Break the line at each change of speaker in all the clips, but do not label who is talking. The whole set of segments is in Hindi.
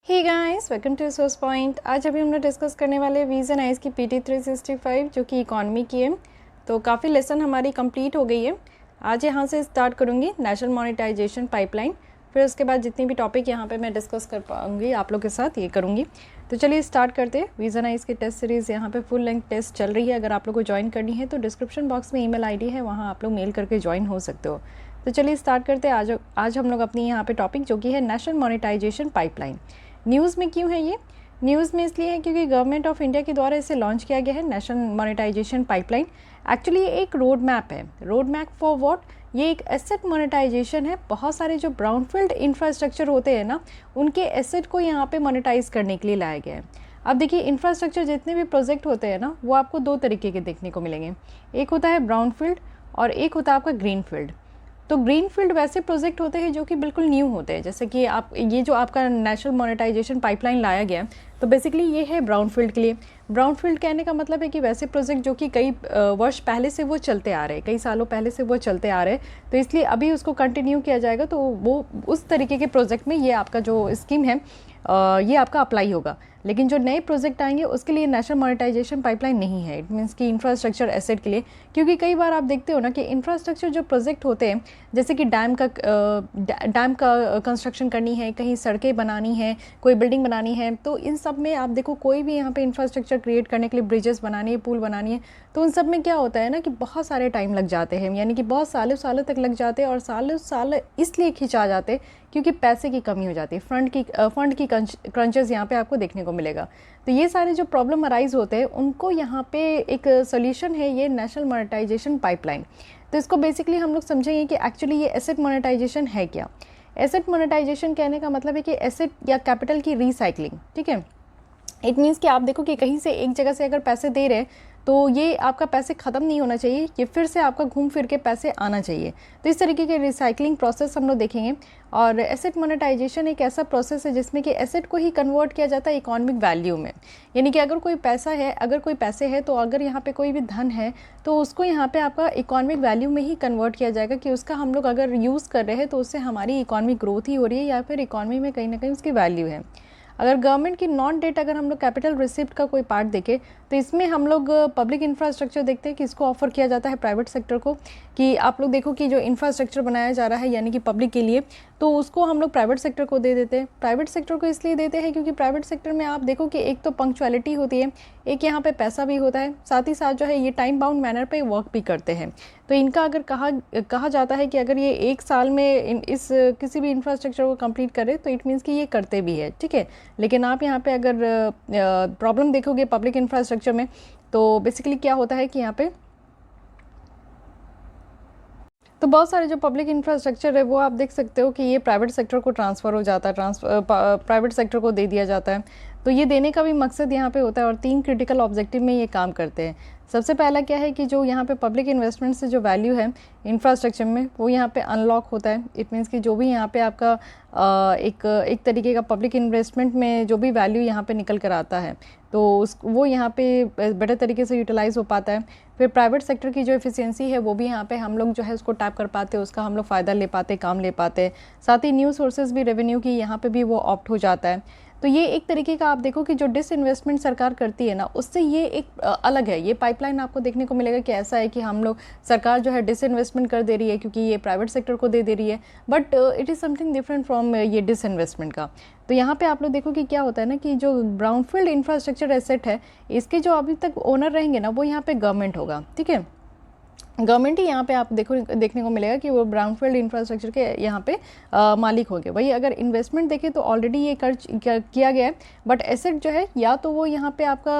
Hey guys, welcome to Source Point. आज अभी हम लोग डिस्कस करने वाले विजन आइस की PT 365 जो कि इकॉनमी की है। तो काफ़ी लेसन हमारी कंप्लीट हो गई है। आज यहाँ से स्टार्ट करूँगी नेशनल मोनेटाइजेशन पाइपलाइन। फिर उसके बाद जितनी भी टॉपिक यहाँ पे मैं डिस्कस कर पाऊँगी आप लोग के साथ ये करूँगी। तो चलिए स्टार्ट करते हैं। विजन आइस की टेस्ट सीरीज़ यहाँ पे फुल लेंथ टेस्ट चल रही है। अगर आप लोग को ज्वाइन करनी है तो डिस्क्रिप्शन बॉक्स में ईमेल ID है, वहाँ आप लोग मेल करके ज्वाइन हो सकते हो। तो चलिए स्टार्ट करते हैं। आज हम लोग अपनी यहाँ पे टॉपिक जो कि है नेशनल मोनेटाइजेशन पाइपलाइन। न्यूज़ में क्यों है ये? न्यूज़ में इसलिए है क्योंकि गवर्नमेंट ऑफ इंडिया के द्वारा इसे लॉन्च किया गया है नेशनल मोनेटाइजेशन पाइपलाइन। एक्चुअली ये एक रोड मैप है। Road map for what? ये एक एसेट मोनेटाइजेशन है। बहुत सारे जो ब्राउनफील्ड इंफ्रास्ट्रक्चर होते हैं ना, उनके एसेट को यहाँ पे मोनेटाइज करने के लिए लाया गया है। अब देखिए, इंफ्रास्ट्रक्चर जितने भी प्रोजेक्ट होते हैं ना, वो आपको दो तरीके के देखने को मिलेंगे। एक होता है ब्राउनफील्ड और एक होता है आपका ग्रीनफील्ड। तो ग्रीनफील्ड वैसे प्रोजेक्ट होते हैं जो कि बिल्कुल न्यू होते हैं, जैसे कि आप ये जो आपका नेशनल मोनेटाइजेशन पाइपलाइन लाया गया है, तो बेसिकली ये है ब्राउनफील्ड के लिए। ब्राउनफील्ड कहने का मतलब है कि वैसे प्रोजेक्ट जो कि कई वर्ष पहले से वो चलते आ रहे हैं, कई सालों पहले से वो चलते आ रहे हैं, तो इसलिए अभी उसको कंटिन्यू किया जाएगा। तो वो उस तरीके के प्रोजेक्ट में ये आपका जो स्कीम है ये आपका अप्लाई होगा। लेकिन जो नए प्रोजेक्ट आएंगे उसके लिए नेशनल मोनेटाइजेशन पाइपलाइन नहीं है। इट मीन्स कि इंफ्रास्ट्रक्चर एसेट के लिए, क्योंकि कई बार आप देखते हो ना कि इंफ्रास्ट्रक्चर जो प्रोजेक्ट होते हैं, जैसे कि डैम का कंस्ट्रक्शन करनी है, कहीं सड़कें बनानी है, कोई बिल्डिंग बनानी है, तो इन सब में आप देखो कोई भी यहाँ पे इंफ्रास्ट्रक्चर क्रिएट करने के लिए ब्रिजेस बनानी है, पुल बनानी है, तो उन सब में क्या होता है ना कि बहुत सारे टाइम लग जाते हैं, यानी कि बहुत सालों सालों तक लग जाते हैं। और सालों साल इसलिए खिंचा जाते हैं क्योंकि पैसे की कमी हो जाती है, फंड की क्रंचेस यहाँ पे आपको देखने को मिलेगा। तो ये सारे जो प्रॉब्लम अराइज होते हैं उनको यहाँ पे एक सोल्यूशन है ये नेशनल मोनेटाइजेशन पाइपलाइन। तो इसको बेसिकली हम लोग समझेंगे कि एक्चुअली ये एसेट मोनेटाइजेशन है क्या। एसेट मोनेटाइजेशन कहने का मतलब है कि एसेट या कैपिटल की रिसाइकलिंग, ठीक है। इट मीन्स कि आप देखो कि कहीं से एक जगह से अगर पैसे दे रहे हैं तो ये आपका पैसे ख़त्म नहीं होना चाहिए, ये फिर से आपका घूम फिर के पैसे आना चाहिए। तो इस तरीके के रिसाइकलिंग प्रोसेस हम लोग देखेंगे। और एसेट मोनेटाइजेशन एक ऐसा प्रोसेस है जिसमें कि एसेट को ही कन्वर्ट किया जाता है इकोनॉमिक वैल्यू में। यानी कि अगर कोई पैसा है, अगर कोई पैसे है, तो अगर यहाँ पे कोई भी धन है तो उसको यहाँ पे आपका इकोनॉमिक वैल्यू में ही कन्वर्ट किया जाएगा कि उसका हम लोग अगर यूज़ कर रहे हैं तो उससे हमारी इकोनॉमिक ग्रोथ ही हो रही है या फिर इकोनॉमी में कहीं ना कहीं उसकी वैल्यू है। अगर गवर्नमेंट की नॉन डेट अगर हम लोग कैपिटल रिसिप्ट का कोई पार्ट देखें तो इसमें हम लोग पब्लिक इंफ्रास्ट्रक्चर देखते हैं कि इसको ऑफर किया जाता है प्राइवेट सेक्टर को, कि आप लोग देखो कि जो इंफ्रास्ट्रक्चर बनाया जा रहा है यानी कि पब्लिक के लिए, तो उसको हम लोग प्राइवेट सेक्टर को दे देते हैं। प्राइवेट सेक्टर को इसलिए देते हैं क्योंकि प्राइवेट सेक्टर में आप देखो कि एक तो पंक्चुअलिटी होती है, एक यहाँ पे पैसा भी होता है, साथ ही साथ जो है ये टाइम बाउंड मैनर पे वर्क भी करते हैं। तो इनका अगर कहा जाता है कि अगर ये एक साल में इस किसी भी इंफ्रास्ट्रक्चर को कंप्लीट करे तो इट मीन्स कि ये करते भी है, ठीक है। लेकिन आप यहाँ पे अगर प्रॉब्लम देखोगे पब्लिक इंफ्रास्ट्रक्चर में, तो बेसिकली क्या होता है कि यहाँ पे तो बहुत सारे जो पब्लिक इंफ्रास्ट्रक्चर है वो आप देख सकते हो कि ये प्राइवेट सेक्टर को ट्रांसफ़र हो जाता है, प्राइवेट सेक्टर को दे दिया जाता है। तो ये देने का भी मकसद यहाँ पे होता है और 3 क्रिटिकल ऑब्जेक्टिव में ये काम करते हैं। सबसे पहला क्या है कि जो यहाँ पे पब्लिक इन्वेस्टमेंट से जो वैल्यू है इंफ्रास्ट्रक्चर में वो यहाँ पे अनलॉक होता है। इट मीन्स कि जो भी यहाँ पे आपका एक तरीके का पब्लिक इन्वेस्टमेंट में जो भी वैल्यू यहाँ पे निकल कर आता है तो वो यहाँ पे बेटर तरीके से यूटिलाइज़ हो पाता है। फिर प्राइवेट सेक्टर की जो एफिशिएंसी है वो भी यहाँ पे हम लोग जो है उसको टैप कर पाते हैं, उसका हम लोग फ़ायदा ले पाते, काम ले पाते। साथ ही न्यू सोर्सेज भी रेवेन्यू की यहाँ पे भी वो ऑप्ट हो जाता है। तो ये एक तरीके का आप देखो कि जो डिसइन्वेस्टमेंट सरकार करती है ना, उससे ये एक अलग है। ये पाइपलाइन आपको देखने को मिलेगा कि ऐसा है कि हम लोग सरकार जो है डिसइन्वेस्टमेंट कर दे रही है क्योंकि ये प्राइवेट सेक्टर को दे रही है, but it is something different from ये डिसइन्वेस्टमेंट का। तो यहाँ पे आप लोग देखो कि क्या होता है ना कि जो ब्राउनफील्ड इंफ्रास्ट्रक्चर एसेट है इसके जो अभी तक ओनर रहेंगे ना वो यहाँ पे गवर्नमेंट होगा, ठीक है। गवर्नमेंट ही यहाँ पे आप देखने को मिलेगा कि वो ब्राउनफील्ड इंफ्रास्ट्रक्चर के यहाँ पे मालिक होंगे। वही अगर इन्वेस्टमेंट देखें तो ऑलरेडी ये किया गया है, बट एसेट जो है या तो वो यहाँ पे आपका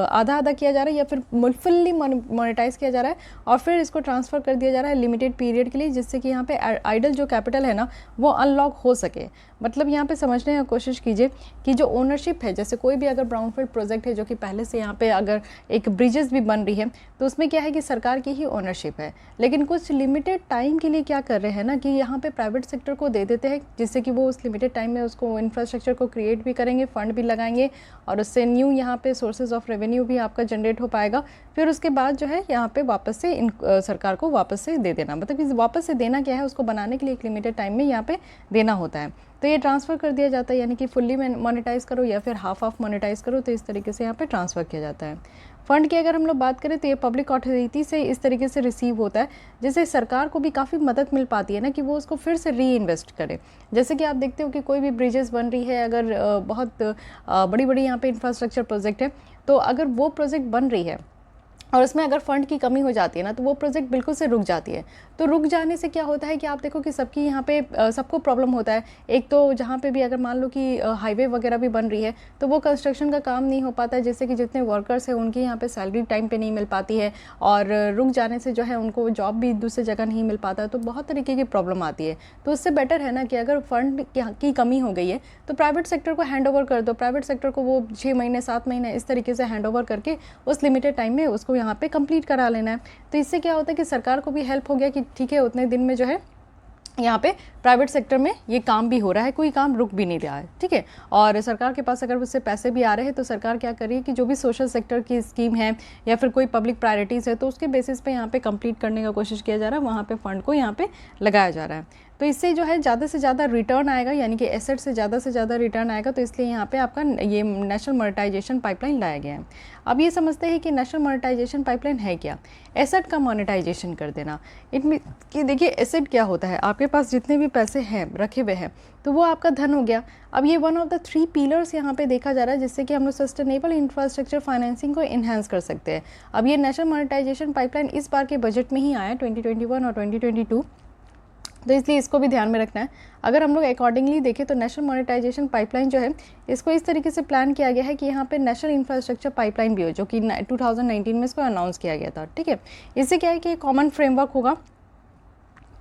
आधा आधा किया जा रहा है या फिर फुल्ली मोनेटाइज किया जा रहा है और फिर इसको ट्रांसफ़र कर दिया जा रहा है लिमिटेड पीरियड के लिए, जिससे कि यहाँ पे आइडल जो कैपिटल है ना वो अनलॉक हो सके। मतलब यहाँ पे समझने की कोशिश कीजिए कि जो ओनरशिप है, जैसे कोई भी अगर ब्राउनफील्ड प्रोजेक्ट है जो कि पहले से यहाँ पे अगर एक ब्रिजेस भी बन रही है तो उसमें क्या है कि सरकार की ही ओनरशिप है, लेकिन कुछ लिमिटेड टाइम के लिए क्या कर रहे हैं ना कि यहाँ पे प्राइवेट सेक्टर को दे देते हैं, जिससे कि वो उस लिमिटेड टाइम में उसको इंफ्रास्ट्रक्चर को क्रिएट भी करेंगे, फंड भी लगाएंगे और उससे न्यू यहाँ पे सोर्सेज ऑफ रेवेन्यू भी आपका जनरेट हो पाएगा। फिर उसके बाद जो है यहाँ पे वापस से सरकार को वापस से दे देना, मतलब कि वापस से देना क्या है, उसको बनाने के लिए एक लिमिटेड टाइम में यहाँ पे देना होता है। तो तो ये ट्रांसफ़र कर दिया जाता है, यानी कि फुल्ली मोनेटाइज़ करो या फिर हाफ ऑफ मोनेटाइज़ करो, तो इस तरीके से यहाँ पे ट्रांसफ़र किया जाता है। फ़ंड की अगर हम लोग बात करें तो ये पब्लिक अथॉरिटी से इस तरीके से रिसीव होता है, जिससे सरकार को भी काफ़ी मदद मिल पाती है ना कि वो उसको फिर से री इन्वेस्ट करे। जैसे कि आप देखते हो कि कोई भी ब्रिजेस बन रही है, अगर बहुत बड़ी बड़ी यहाँ पे इंफ्रास्ट्रक्चर प्रोजेक्ट है, तो अगर वो प्रोजेक्ट बन रही है और उसमें अगर फ़ंड की कमी हो जाती है ना, तो वो प्रोजेक्ट बिल्कुल से रुक जाती है। तो रुक जाने से क्या होता है कि आप देखो कि सबकी यहाँ पे सबको प्रॉब्लम होता है। एक तो जहाँ पे भी अगर मान लो कि हाईवे वगैरह भी बन रही है, तो वो कंस्ट्रक्शन का काम नहीं हो पाता है, जिससे कि जितने वर्कर्स हैं उनकी यहाँ पे सैलरी टाइम पे नहीं मिल पाती है, और रुक जाने से जो है उनको जॉब भी दूसरी जगह नहीं मिल पाता है, तो बहुत तरीके की प्रॉब्लम आती है। तो उससे बेटर है ना कि अगर फंड की कमी हो गई है तो प्राइवेट सेक्टर को हैंड ओवर कर दो। प्राइवेट सेक्टर को वो 6 महीने 7 महीने इस तरीके से हैंड ओवर करके उस लिमिटेड टाइम में उसको यहाँ पे कंप्लीट करा लेना है। तो इससे क्या होता है कि सरकार को भी हेल्प हो गया कि ठीक है, उतने दिन में जो है यहाँ पे प्राइवेट सेक्टर में ये काम भी हो रहा है, कोई काम रुक भी नहीं रहा है, ठीक है। और सरकार के पास अगर उससे पैसे भी आ रहे हैं तो सरकार क्या कर रही है कि जो भी सोशल सेक्टर की स्कीम है या फिर कोई पब्लिक प्रायोरिटीज़ है, तो उसके बेसिस पे यहाँ पे कंप्लीट करने का कोशिश किया जा रहा है, वहाँ पे फंड को यहाँ पे लगाया जा रहा है। तो इससे जो है ज़्यादा से ज़्यादा रिटर्न आएगा, यानी कि एसेट से ज़्यादा रिटर्न आएगा। तो इसलिए यहाँ पे आपका ये नेशनल मोनेटाइजेशन पाइपलाइन लाया गया है। अब ये समझते हैं कि नेशनल मोनेटाइजेशन पाइपलाइन है क्या। एसेट का मोनेटाइजेशन कर देना, इनमें कि देखिए एसेट क्या होता है, आपके पास जितने भी पैसे हैं रखे हुए हैं तो वो आपका धन हो गया। अब ये वन ऑफ द 3 पिलर्स यहाँ पे देखा जा रहा है, जिससे कि हम लोग सस्टेनेबल इंफ्रास्ट्रक्चर फाइनेंसिंग को इन्हांस कर सकते हैं। अब ये नेशनल मोनेटाइजेशन पाइपलाइन इस बार के बजट में ही आया 2021 और 2022, तो इसलिए इसको भी ध्यान में रखना है। अगर हम लोग अकॉर्डिंगली देखें तो नेशनल मोनेटाइजेशन पाइपलाइन जो है इसको इस तरीके से प्लान किया गया है कि यहाँ पे नेशनल इंफ्रास्ट्रक्चर पाइपलाइन भी हो, जो कि 2019 में इसको अनाउंस किया गया था, ठीक है। इससे क्या है कि कॉमन फ्रेमवर्क होगा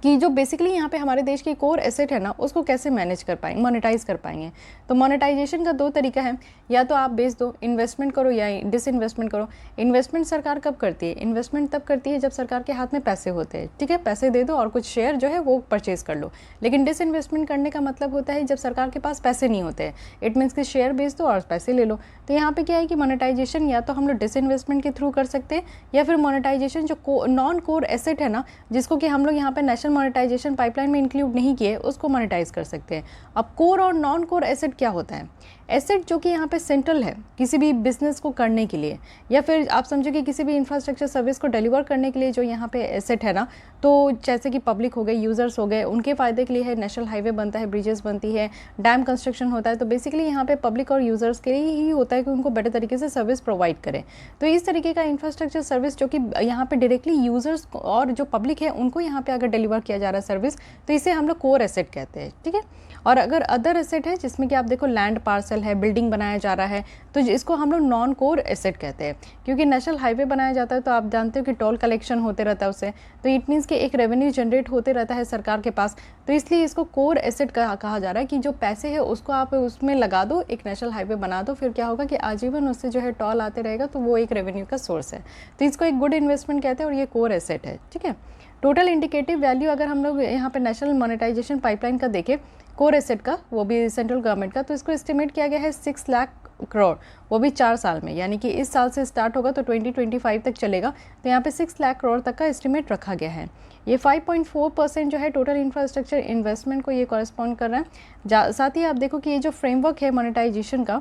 कि जो बेसिकली यहाँ पे हमारे देश की कोर एसेट है ना, उसको कैसे मैनेज कर पाएंगे, मोनेटाइज कर पाएंगे। तो मोनेटाइजेशन का 2 तरीका है, या तो आप बेच दो, इन्वेस्टमेंट करो या डिसइन्वेस्टमेंट करो। इन्वेस्टमेंट सरकार कब करती है? इन्वेस्टमेंट तब करती है जब सरकार के हाथ में पैसे होते हैं, ठीक है, पैसे दे दो और कुछ शेयर जो है वो परचेज कर लो। लेकिन डिसइन्वेस्टमेंट करने का मतलब होता है जब सरकार के पास पैसे नहीं होते हैं, इट मीन्स कि शेयर बेच दो और पैसे ले लो। तो यहाँ पे क्या है कि मोनेटाइजेशन या तो हम लोग डिसइन्वेस्टमेंट के थ्रू कर सकते हैं, या फिर मोनेटाइजेशन जो नॉन कोर एसेट है ना, जिसको कि हम लोग यहाँ पे नेशनल मोनेटाइजेशन पाइपलाइन में इंक्लूड नहीं किए, उसको मोनेटाइज कर सकते हैं। अब कोर और नॉन कोर एसेट क्या होता है? एसेट जो कि यहाँ पे सेंट्रल है किसी भी बिजनेस को करने के लिए, या फिर आप समझो कि किसी भी इंफ्रास्ट्रक्चर सर्विस को डिलीवर करने के लिए जो यहाँ पे एसेट है ना, तो जैसे कि पब्लिक हो गए, यूजर्स हो गए, उनके फ़ायदे के लिए है। नेशनल हाईवे बनता है, ब्रिजेस बनती है, डैम कंस्ट्रक्शन होता है, तो बेसिकली यहाँ पे पब्लिक और यूजर्स के लिए ही होता है कि उनको बेटर तरीके से सर्विस प्रोवाइड करें। तो इस तरीके का इंफ्रास्ट्रक्चर सर्विस जो कि यहाँ पे डायरेक्टली यूजर्स और जो पब्लिक है उनको यहाँ पे अगर डिलीवर किया जा रहा है सर्विस, तो इसे हम लोग कोर एसेट कहते हैं, ठीक है। और अगर अदर एसेट है जिसमें कि आप देखो लैंड पार्सल है, बिल्डिंग बनाया जा रहा है, तो इसको हम लोग नॉन कोर एसेट कहते हैं। क्योंकि नेशनल हाईवे बनाया जाता है तो आप जानते हो कि टोल कलेक्शन होते रहता है उससे, तो इट मीन्स कि एक रेवेन्यू जनरेट होते रहता है सरकार के पास। तो इसलिए इसको कोर एसेट कहा जा रहा है कि जो पैसे है उसको आप उसमें लगा दो, एक नेशनल हाईवे बना दो, फिर क्या होगा कि आजीवन उससे जो है टोल आते रहेगा, तो वो एक रेवेन्यू का सोर्स है। तो इसको एक गुड इन्वेस्टमेंट कहते हैं और ये कोर एसेट है, ठीक है। टोटल इंडिकेटिव वैल्यू अगर हम लोग यहाँ पे नेशनल मोनेटाइजेशन पाइपलाइन का देखें, कोर एसेट का, वो भी सेंट्रल गवर्नमेंट का, तो इसको एस्टिमेट किया गया है 6 लाख करोड़, वो भी 4 साल में, यानी कि इस साल से स्टार्ट होगा तो 2025 तक चलेगा। तो यहाँ पे 6 लाख करोड़ तक का एस्टिमेट रखा गया है। ये 5.4% जो है टोटल इंफ्रास्ट्रक्चर इन्वेस्टमेंट को ये कॉरेस्पॉन्ड कर रहा है। साथ ही आप देखो कि ये जो फ्रेमवर्क है मोनेटाइजेशन का,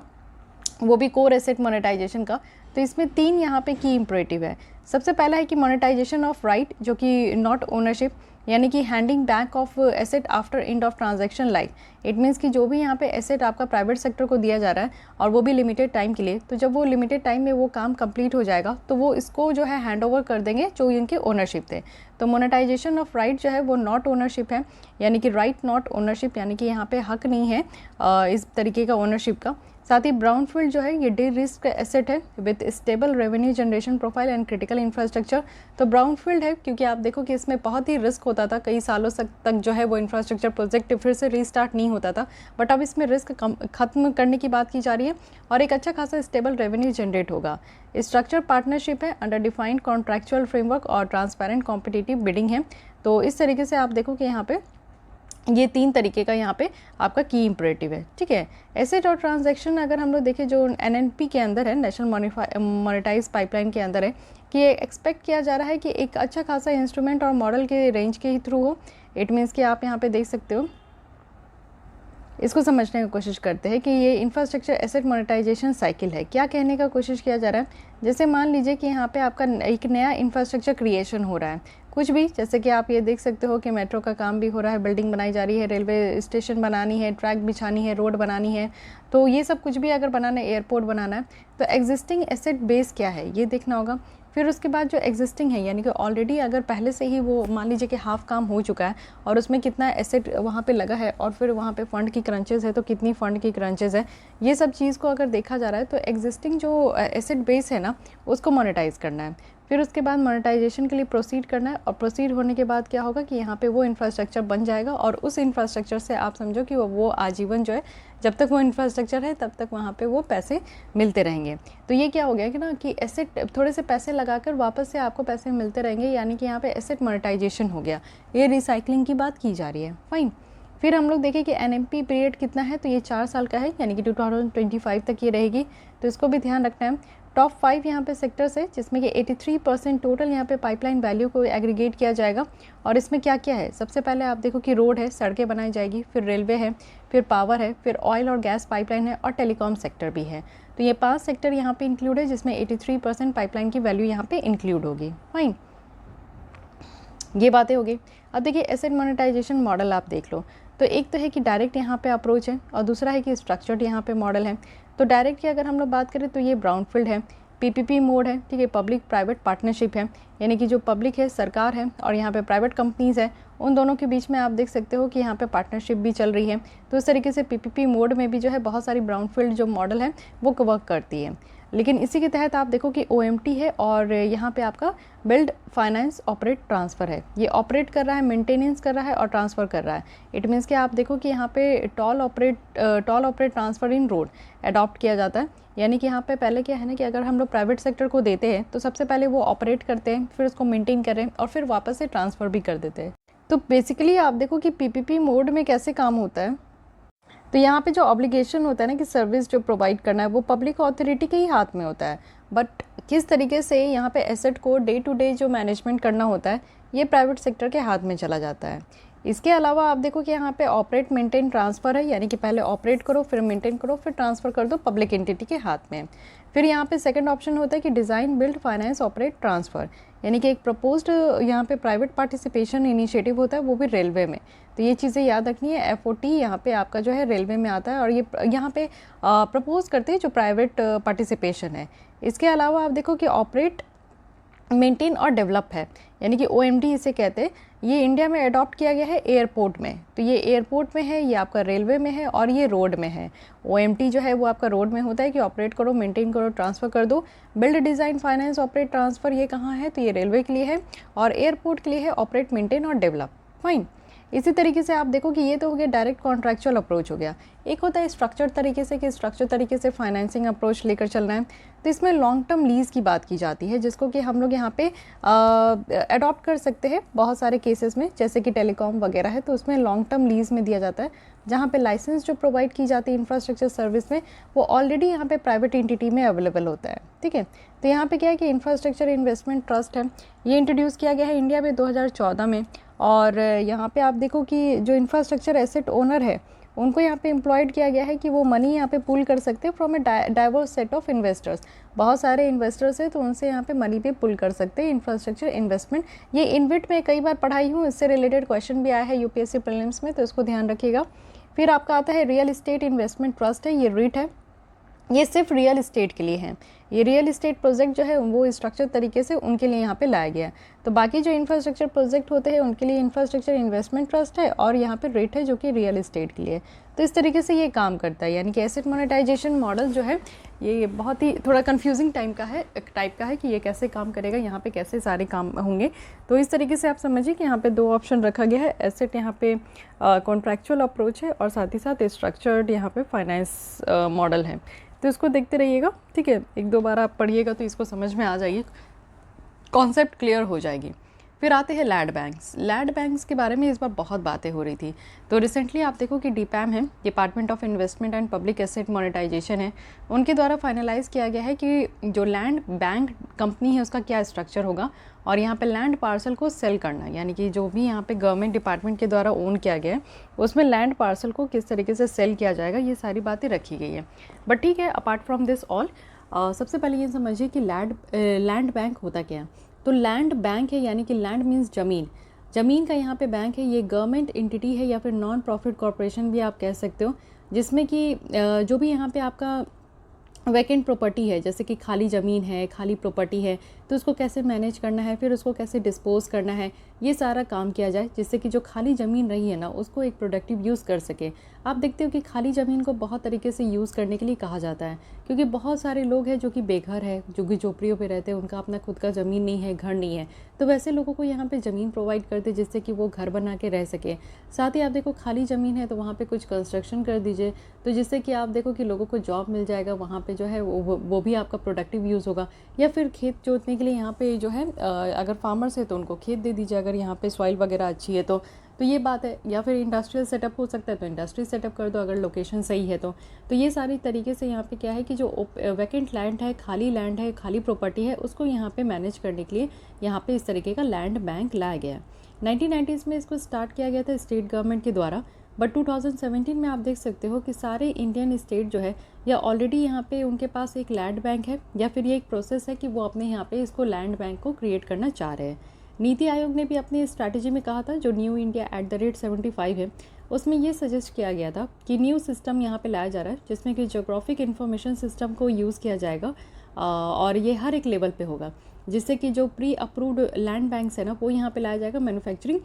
वो भी कोर एसेट मोनेटाइजेशन का, तो इसमें 3 यहाँ पे की इम्परेटिव है। सबसे पहला है कि मोनेटाइजेशन ऑफ राइट, जो कि नॉट ओनरशिप, यानी कि handing back of asset after end of transaction life. It means कि जो भी यहाँ पे एसेट आपका प्राइवेट सेक्टर को दिया जा रहा है और वो भी लिमिटेड टाइम के लिए, तो जब वो लिमिटेड टाइम में वो काम कंप्लीट हो जाएगा तो वो इसको जो है हैंड ओवर कर देंगे जो इनके ओनरशिप थे। तो मोनेटाइजेशन ऑफ राइट जो है वो नॉट ओनरशिप है, यानी कि राइट नॉट ओनरशिप, यानी कि यहाँ पे हक नहीं है इस तरीके का ओनरशिप का। साथ ही ब्राउनफील्ड जो है ये डे रिस्क एसेट है with stable revenue generation profile and critical infrastructure. तो ब्राउनफील्ड है क्योंकि आप देखो कि इसमें बहुत ही रिस्क होता था, कई सालों तक जो है वो इंफ्रास्ट्रक्चर प्रोजेक्ट फिर से रीस्टार्ट नहीं होता था, बट अब इसमें रिस्क खत्म करने की बात की जा रही है और एक अच्छा खासा स्टेबल रेवेन्यू जनरेट होगा। स्ट्रक्चर पार्टनरशिप है अंडर डिफाइंड कॉन्ट्रैक्चुअल फ्रेमवर्क और ट्रांसपेरेंट कॉम्पिटिटिव बिडिंग है। तो इस तरीके से आप देखो कि यहाँ पे ये 3 तरीके का यहाँ पे आपका की इम्परेटिव है, ठीक है। एसेट और ट्रांजैक्शन अगर हम लोग देखें जो एनएनपी के अंदर है, नेशनल मोनेटाइज पाइपलाइन के अंदर है, कि ये एक्सपेक्ट किया जा रहा है कि एक अच्छा खासा इंस्ट्रूमेंट और मॉडल के रेंज के ही थ्रू हो। इट मीन्स कि आप यहाँ पे देख सकते हो इसको समझने की कोशिश करते हैं कि ये इंफ्रास्ट्रक्चर एसेट मोनेटाइजेशन साइकिल है। क्या कहने का कोशिश किया जा रहा है, जैसे मान लीजिए कि यहाँ पे आपका एक नया इंफ्रास्ट्रक्चर क्रिएशन हो रहा है, कुछ भी, जैसे कि आप ये देख सकते हो कि मेट्रो का काम भी हो रहा है, बिल्डिंग बनाई जा रही है, रेलवे स्टेशन बनानी है, ट्रैक बिछानी है, रोड बनानी है, तो ये सब कुछ भी अगर बनाना है, एयरपोर्ट बनाना है, तो एग्जिस्टिंग एसेट बेस क्या है ये देखना होगा। फिर उसके बाद जो एग्जिस्टिंग है, यानी कि ऑलरेडी अगर पहले से ही वो मान लीजिए कि हाफ काम हो चुका है और उसमें कितना एसेट वहाँ पे लगा है, और फिर वहाँ पे फ़ंड की क्रंचेस है तो कितनी फ़ंड की क्रंचेस है, ये सब चीज़ को अगर देखा जा रहा है तो एग्जिस्टिंग जो एसेट बेस है ना, उसको मोनेटाइज करना है। फिर उसके बाद मोनेटाइजेशन के लिए प्रोसीड करना है, और प्रोसीड होने के बाद क्या होगा कि यहाँ पे वो इंफ्रास्ट्रक्चर बन जाएगा, और उस इंफ्रास्ट्रक्चर से आप समझो कि वो आजीवन जो है, जब तक वो इंफ्रास्ट्रक्चर है तब तक वहाँ पे वो पैसे मिलते रहेंगे। तो ये क्या हो गया कि ना कि एसेट, थोड़े से पैसे लगाकर वापस से आपको पैसे मिलते रहेंगे, यानी कि यहाँ पे एसेट मोनेटाइजेशन हो गया। ये रिसाइकलिंग की बात की जा रही है, फाइन। फिर हम लोग देखें कि एनएमपी पीरियड कितना है, तो ये 4 साल का है, यानी कि 2025 तक ये रहेगी, तो इसको भी ध्यान रखना है। टॉप 5 यहाँ पे सेक्टर्स है, जिसमें कि 83% टोटल यहाँ पे पाइपलाइन वैल्यू को एग्रीगेट किया जाएगा। और इसमें क्या क्या है, सबसे पहले आप देखो कि रोड है, सड़कें बनाई जाएगी, फिर रेलवे है, फिर पावर है, फिर ऑयल और गैस पाइपलाइन है, और टेलीकॉम सेक्टर भी है। तो ये 5 सेक्टर यहाँ पे इंक्लूड है, जिसमें 83% पाइपलाइन की वैल्यू यहाँ पे इंक्लूड होगी, फाइन। ये बातें हो गई। अब देखिए एसेट मोनेटाइजेशन मॉडल आप देख लो, तो एक तो है कि डायरेक्ट यहाँ पे अप्रोच है, और दूसरा है कि स्ट्रक्चर्ड यहाँ पे मॉडल है। तो डायरेक्ट की अगर हम लोग बात करें तो ये ब्राउनफील्ड है, पीपीपी मोड है, ठीक है, पब्लिक प्राइवेट पार्टनरशिप है, यानी कि जो पब्लिक है, सरकार है, और यहाँ पे प्राइवेट कंपनीज़ है, उन दोनों के बीच में आप देख सकते हो कि यहाँ पे पार्टनरशिप भी चल रही है। तो इस तरीके से पीपीपी मोड में भी जो है बहुत सारी ब्राउनफील्ड जो मॉडल है वो वर्क करती है। लेकिन इसी के तहत आप देखो कि ओएमटी है, और यहाँ पे आपका बिल्ड फाइनेंस ऑपरेट ट्रांसफ़र है। ये ऑपरेट कर रहा है, मेंटेनेंस कर रहा है और ट्रांसफ़र कर रहा है। इट मीन्स कि आप देखो कि यहाँ पे toll operate transfer in road adopt किया जाता है। यानी कि यहाँ पे पहले क्या है ना कि अगर हम लोग प्राइवेट सेक्टर को देते हैं तो सबसे पहले वो ऑपरेट करते हैं, फिर उसको मेंटेन करें, और फिर वापस से ट्रांसफ़र भी कर देते हैं। तो बेसिकली आप देखो कि पीपीपी मोड में कैसे काम होता है। तो यहाँ पे जो ऑब्लिगेशन होता है ना कि सर्विस जो प्रोवाइड करना है, वो पब्लिक अथॉरिटी के ही हाथ में होता है, बट किस तरीके से यहाँ पे एसेट को डे टू डे जो मैनेजमेंट करना होता है, ये प्राइवेट सेक्टर के हाथ में चला जाता है। इसके अलावा आप देखो कि यहाँ पे ऑपरेट मेंटेन ट्रांसफ़र है, यानी कि पहले ऑपरेट करो, फिर मेंटेन करो, फिर ट्रांसफ़र कर दो पब्लिक एंटिटी के हाथ में। फिर यहाँ पे सेकंड ऑप्शन होता है कि design build finance operate transfer, यानी कि एक प्रपोज्ड यहाँ पे प्राइवेट पार्टिसिपेशन इनिशिएटिव होता है, वो भी रेलवे में। तो ये चीज़ें याद रखनी है, एफओटी यहाँ पे आपका जो है रेलवे में आता है, और ये यहाँ पे प्रपोज करते हैं जो प्राइवेट पार्टिसिपेशन है। इसके अलावा आप देखो कि ऑपरेट मेंटेन और डेवलप है, यानी कि ओएमडी इसे कहते हैं। ये इंडिया में अडॉप्ट किया गया है एयरपोर्ट में, तो ये एयरपोर्ट में है, ये आपका रेलवे में है, और ये रोड में है। ओएमटी जो है वो आपका रोड में होता है कि ऑपरेट करो, मेंटेन करो, ट्रांसफ़र कर दो। Build design finance operate transfer ये कहाँ है, तो ये रेलवे के लिए है, और एयरपोर्ट के लिए है ऑपरेट मेंटेन और डेवलप, फाइन। इसी तरीके से आप देखो कि ये तो हो गया डायरेक्ट कॉन्ट्रैक्चुअल अप्रोच हो गया। एक होता है स्ट्रक्चर तरीके से, कि स्ट्रक्चर तरीके से फाइनेंसिंग अप्रोच लेकर चलना है। तो इसमें लॉन्ग टर्म लीज़ की बात की जाती है, जिसको कि हम लोग यहाँ पे अडॉप्ट कर सकते हैं बहुत सारे केसेस में, जैसे कि टेलीकॉम वगैरह है, तो उसमें लॉन्ग टर्म लीज़ में दिया जाता है, जहाँ पे लाइसेंस जो प्रोवाइड की जाती है इंफ्रास्ट्रक्चर सर्विस में, वो ऑलरेडी यहाँ पे प्राइवेट एंटिटी में अवेलेबल होता है, ठीक है। तो यहाँ पे क्या है कि इंफ्रास्ट्रक्चर इन्वेस्टमेंट ट्रस्ट है, ये इंट्रोड्यूस किया गया है इंडिया में 2014 में। और यहाँ पे आप देखो कि जो इंफ्रास्ट्रक्चर एसेट ओनर है, उनको यहाँ पे एम्प्लॉयड किया गया है कि वो मनी यहाँ पे पुल कर सकते हैं from a diverse set of investors. बहुत सारे इन्वेस्टर्स हैं, तो उनसे यहाँ पे मनी भी पुल कर सकते हैं इंफ्रास्ट्रक्चर इन्वेस्टमेंट। ये इनविट में कई बार पढ़ाई हूँ, इससे रिलेटेड क्वेश्चन भी आया है यूपीएससी प्रीलिम्स में, तो इसको ध्यान रखिएगा। फिर आपका आता है रियल इस्टेट इन्वेस्टमेंट ट्रस्ट है, ये रीट है, ये सिर्फ रियल इस्टेट के लिए है। ये रियल इस्टेट प्रोजेक्ट जो है वो स्ट्रक्चर तरीके से उनके लिए यहाँ पे लाया गया है। तो बाकी जो इंफ्रास्ट्रक्चर प्रोजेक्ट होते हैं उनके लिए इंफ्रास्ट्रक्चर इन्वेस्टमेंट ट्रस्ट है, और यहाँ पे रेट है जो कि रियल इस्टेट के लिए। तो इस तरीके से ये काम करता है, यानी कि एसेट मोनेटाइजेशन मॉडल जो है ये बहुत ही थोड़ा कन्फ्यूजिंग टाइप का है कि ये कैसे काम करेगा, यहाँ पे कैसे सारे काम होंगे। तो इस तरीके से आप समझिए कि यहाँ पे 2 ऑप्शन रखा गया है, एसेट यहाँ पे कॉन्ट्रैक्चुअल अप्रोच है, और साथ ही साथ स्ट्रक्चर्ड यहाँ पे फाइनेंस मॉडल है। तो इसको देखते रहिएगा, ठीक है, 1-2 बार आप पढ़िएगा तो इसको समझ में आ जाइए, कॉन्सेप्ट क्लियर हो जाएगी। फिर आते हैं लैंड बैंक्स। लैंड बैंक्स के बारे में इस बार बहुत बातें हो रही थी। तो रिसेंटली आप देखो कि डीपैम है, department of investment and public asset monetisation है, उनके द्वारा फाइनलाइज किया गया है कि जो लैंड बैंक कंपनी है उसका क्या स्ट्रक्चर होगा और यहाँ पे लैंड पार्सल को सेल करना, यानी कि जो भी यहाँ पे गवर्नमेंट डिपार्टमेंट के द्वारा ओन किया गया है उसमें लैंड पार्सल को किस तरीके से सेल किया जाएगा, ये सारी बातें रखी गई है। बट ठीक है, अपार्ट फ्रॉम दिस ऑल सबसे पहले ये समझिए कि लैंड बैंक होता क्या है। तो लैंड बैंक है यानी कि लैंड मीन्स ज़मीन, ज़मीन का यहाँ पे बैंक है। ये गवर्नमेंट एंटिटी है या फिर नॉन प्रॉफिट कॉरपोरेशन भी आप कह सकते हो, जिसमें कि जो भी यहाँ पे आपका वैकेंट प्रॉपर्टी है, जैसे कि खाली ज़मीन है, खाली प्रॉपर्टी है, तो उसको कैसे मैनेज करना है, फिर उसको कैसे डिस्पोज करना है, ये सारा काम किया जाए, जिससे कि जो खाली ज़मीन रही है ना उसको एक प्रोडक्टिव यूज़ कर सके। आप देखते हो कि खाली ज़मीन को बहुत तरीके से यूज़ करने के लिए कहा जाता है, क्योंकि बहुत सारे लोग हैं जो कि बेघर है, जो कि झोपड़ियों पे रहते हैं, उनका अपना खुद का ज़मीन नहीं है, घर नहीं है, तो वैसे लोगों को यहाँ पे ज़मीन प्रोवाइड करते जिससे कि वो घर बना के रह सके। साथ ही आप देखो खाली ज़मीन है तो वहाँ पे कुछ कंस्ट्रक्शन कर दीजिए, तो जिससे कि आप देखो कि लोगों को जॉब मिल जाएगा, वहाँ पे जो है वो भी आपका प्रोडक्टिव यूज़ होगा। या फिर खेत जोतने के लिए यहाँ पे जो है अगर फार्मर्स है तो उनको खेत दे दीजिए, अगर यहाँ पे सॉइल वगैरह अच्छी है तो ये बात है। या फिर इंडस्ट्रियल सेटअप हो सकता है तो इंडस्ट्री सेटअप कर दो अगर लोकेशन सही है तो ये सारी तरीके से यहाँ पे क्या है कि जो वैकेंट लैंड है, खाली प्रॉपर्टी है, उसको यहाँ पे मैनेज करने के लिए यहाँ पे इस तरीके का लैंड बैंक लाया गया है। 1990s में इसको स्टार्ट किया गया था स्टेट गवर्नमेंट के द्वारा, बट 2017 में आप देख सकते हो कि सारे इंडियन स्टेट जो है या ऑलरेडी यहाँ पे उनके पास एक लैंड बैंक है या फिर ये एक प्रोसेस है कि वो अपने यहाँ पे इसको लैंड बैंक को क्रिएट करना चाह रहे हैं। नीति आयोग ने भी अपनी स्ट्रैटेजी में कहा था, जो न्यू इंडिया @75 है, उसमें ये सजेस्ट किया गया था कि न्यू सिस्टम यहाँ पे लाया जा रहा है जिसमें कि ज्योग्राफिक इन्फॉर्मेशन सिस्टम को यूज़ किया जाएगा और ये हर एक लेवल पे होगा, जिससे कि जो प्री अप्रूव्ड लैंड बैंक्स है ना वो यहाँ पे लाया जाएगा मैन्युफैक्चरिंग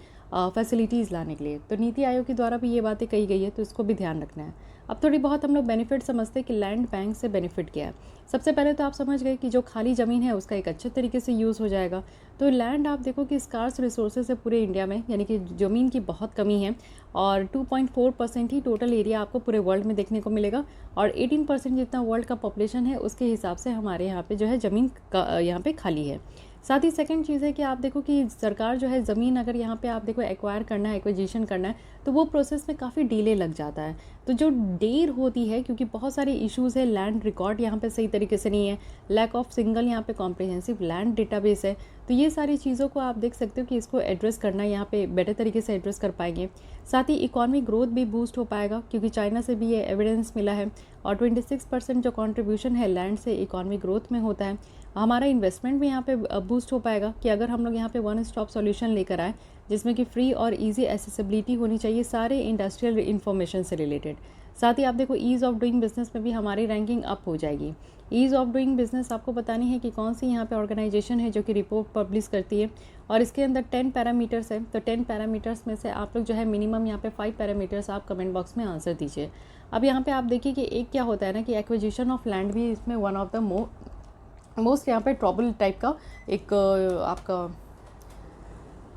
फैसिलिटीज़ लाने के लिए। तो नीति आयोग के द्वारा भी ये बातें कही गई है, तो इसको भी ध्यान रखना है। अब थोड़ी बहुत हम लोग बेनिफिट समझते हैं कि लैंड बैंक से बेनिफिट क्या है। सबसे पहले तो आप समझ गए कि जो खाली ज़मीन है उसका एक अच्छे तरीके से यूज़ हो जाएगा। तो लैंड आप देखो कि स्कार्स रिसोर्सेज है पूरे इंडिया में, यानी कि ज़मीन की बहुत कमी है और 2.4% ही टोटल एरिया आपको पूरे वर्ल्ड में देखने को मिलेगा और 18% जितना वर्ल्ड का पॉपुलेशन है उसके हिसाब से हमारे यहाँ पे जो है ज़मीन यहाँ पे खाली है। साथ ही सेकंड चीज़ है कि आप देखो कि सरकार जो है ज़मीन अगर यहाँ पे आप देखो एक्वायर करना है, एक्विजिशन करना है, तो वो प्रोसेस में काफ़ी डिले लग जाता है। तो जो देर होती है क्योंकि बहुत सारे इश्यूज़ है, लैंड रिकॉर्ड यहाँ पे सही तरीके से नहीं है, लैक ऑफ सिंगल यहाँ पे कॉम्प्रिहेंसिव लैंड डेटाबेस है, तो ये सारी चीज़ों को आप देख सकते हो कि इसको एड्रेस करना यहाँ पे बेटर तरीके से एड्रेस कर पाएंगे। साथ ही इकॉनमिक ग्रोथ भी बूस्ट हो पाएगा क्योंकि चाइना से भी ये एविडेंस मिला है और 26% जो कंट्रीब्यूशन है लैंड से इकॉनमिक ग्रोथ में होता है। हमारा इन्वेस्टमेंट भी यहाँ पे बूस्ट हो पाएगा कि अगर हम लोग यहाँ पे वन स्टॉप सॉल्यूशन लेकर आए जिसमें कि फ्री और इजी एसेसिबिलिटी होनी चाहिए सारे इंडस्ट्रियल इन्फॉर्मेशन से रिलेटेड। साथ ही आप देखो ईज़ ऑफ डूइंग बिजनेस में भी हमारी रैंकिंग अप हो जाएगी। ईज़ ऑफ डूइंग बिजनेस आपको बतानी है कि कौन सी यहाँ पे ऑर्गेनाइजेशन है जो कि रिपोर्ट पब्लिश करती है और इसके अंदर 10 पैरामीटर्स है। तो 10 पैरामीटर्स में से आप लोग जो है मिनिमम यहाँ पे 5 पैरामीटर्स आप कमेंट बॉक्स में आंसर दीजिए। अब यहाँ पे आप देखिए कि एक क्या होता है ना कि एक्विजिशन ऑफ लैंड भी इसमें वन ऑफ द मोस्ट यहाँ पे ट्रबल टाइप का एक आपका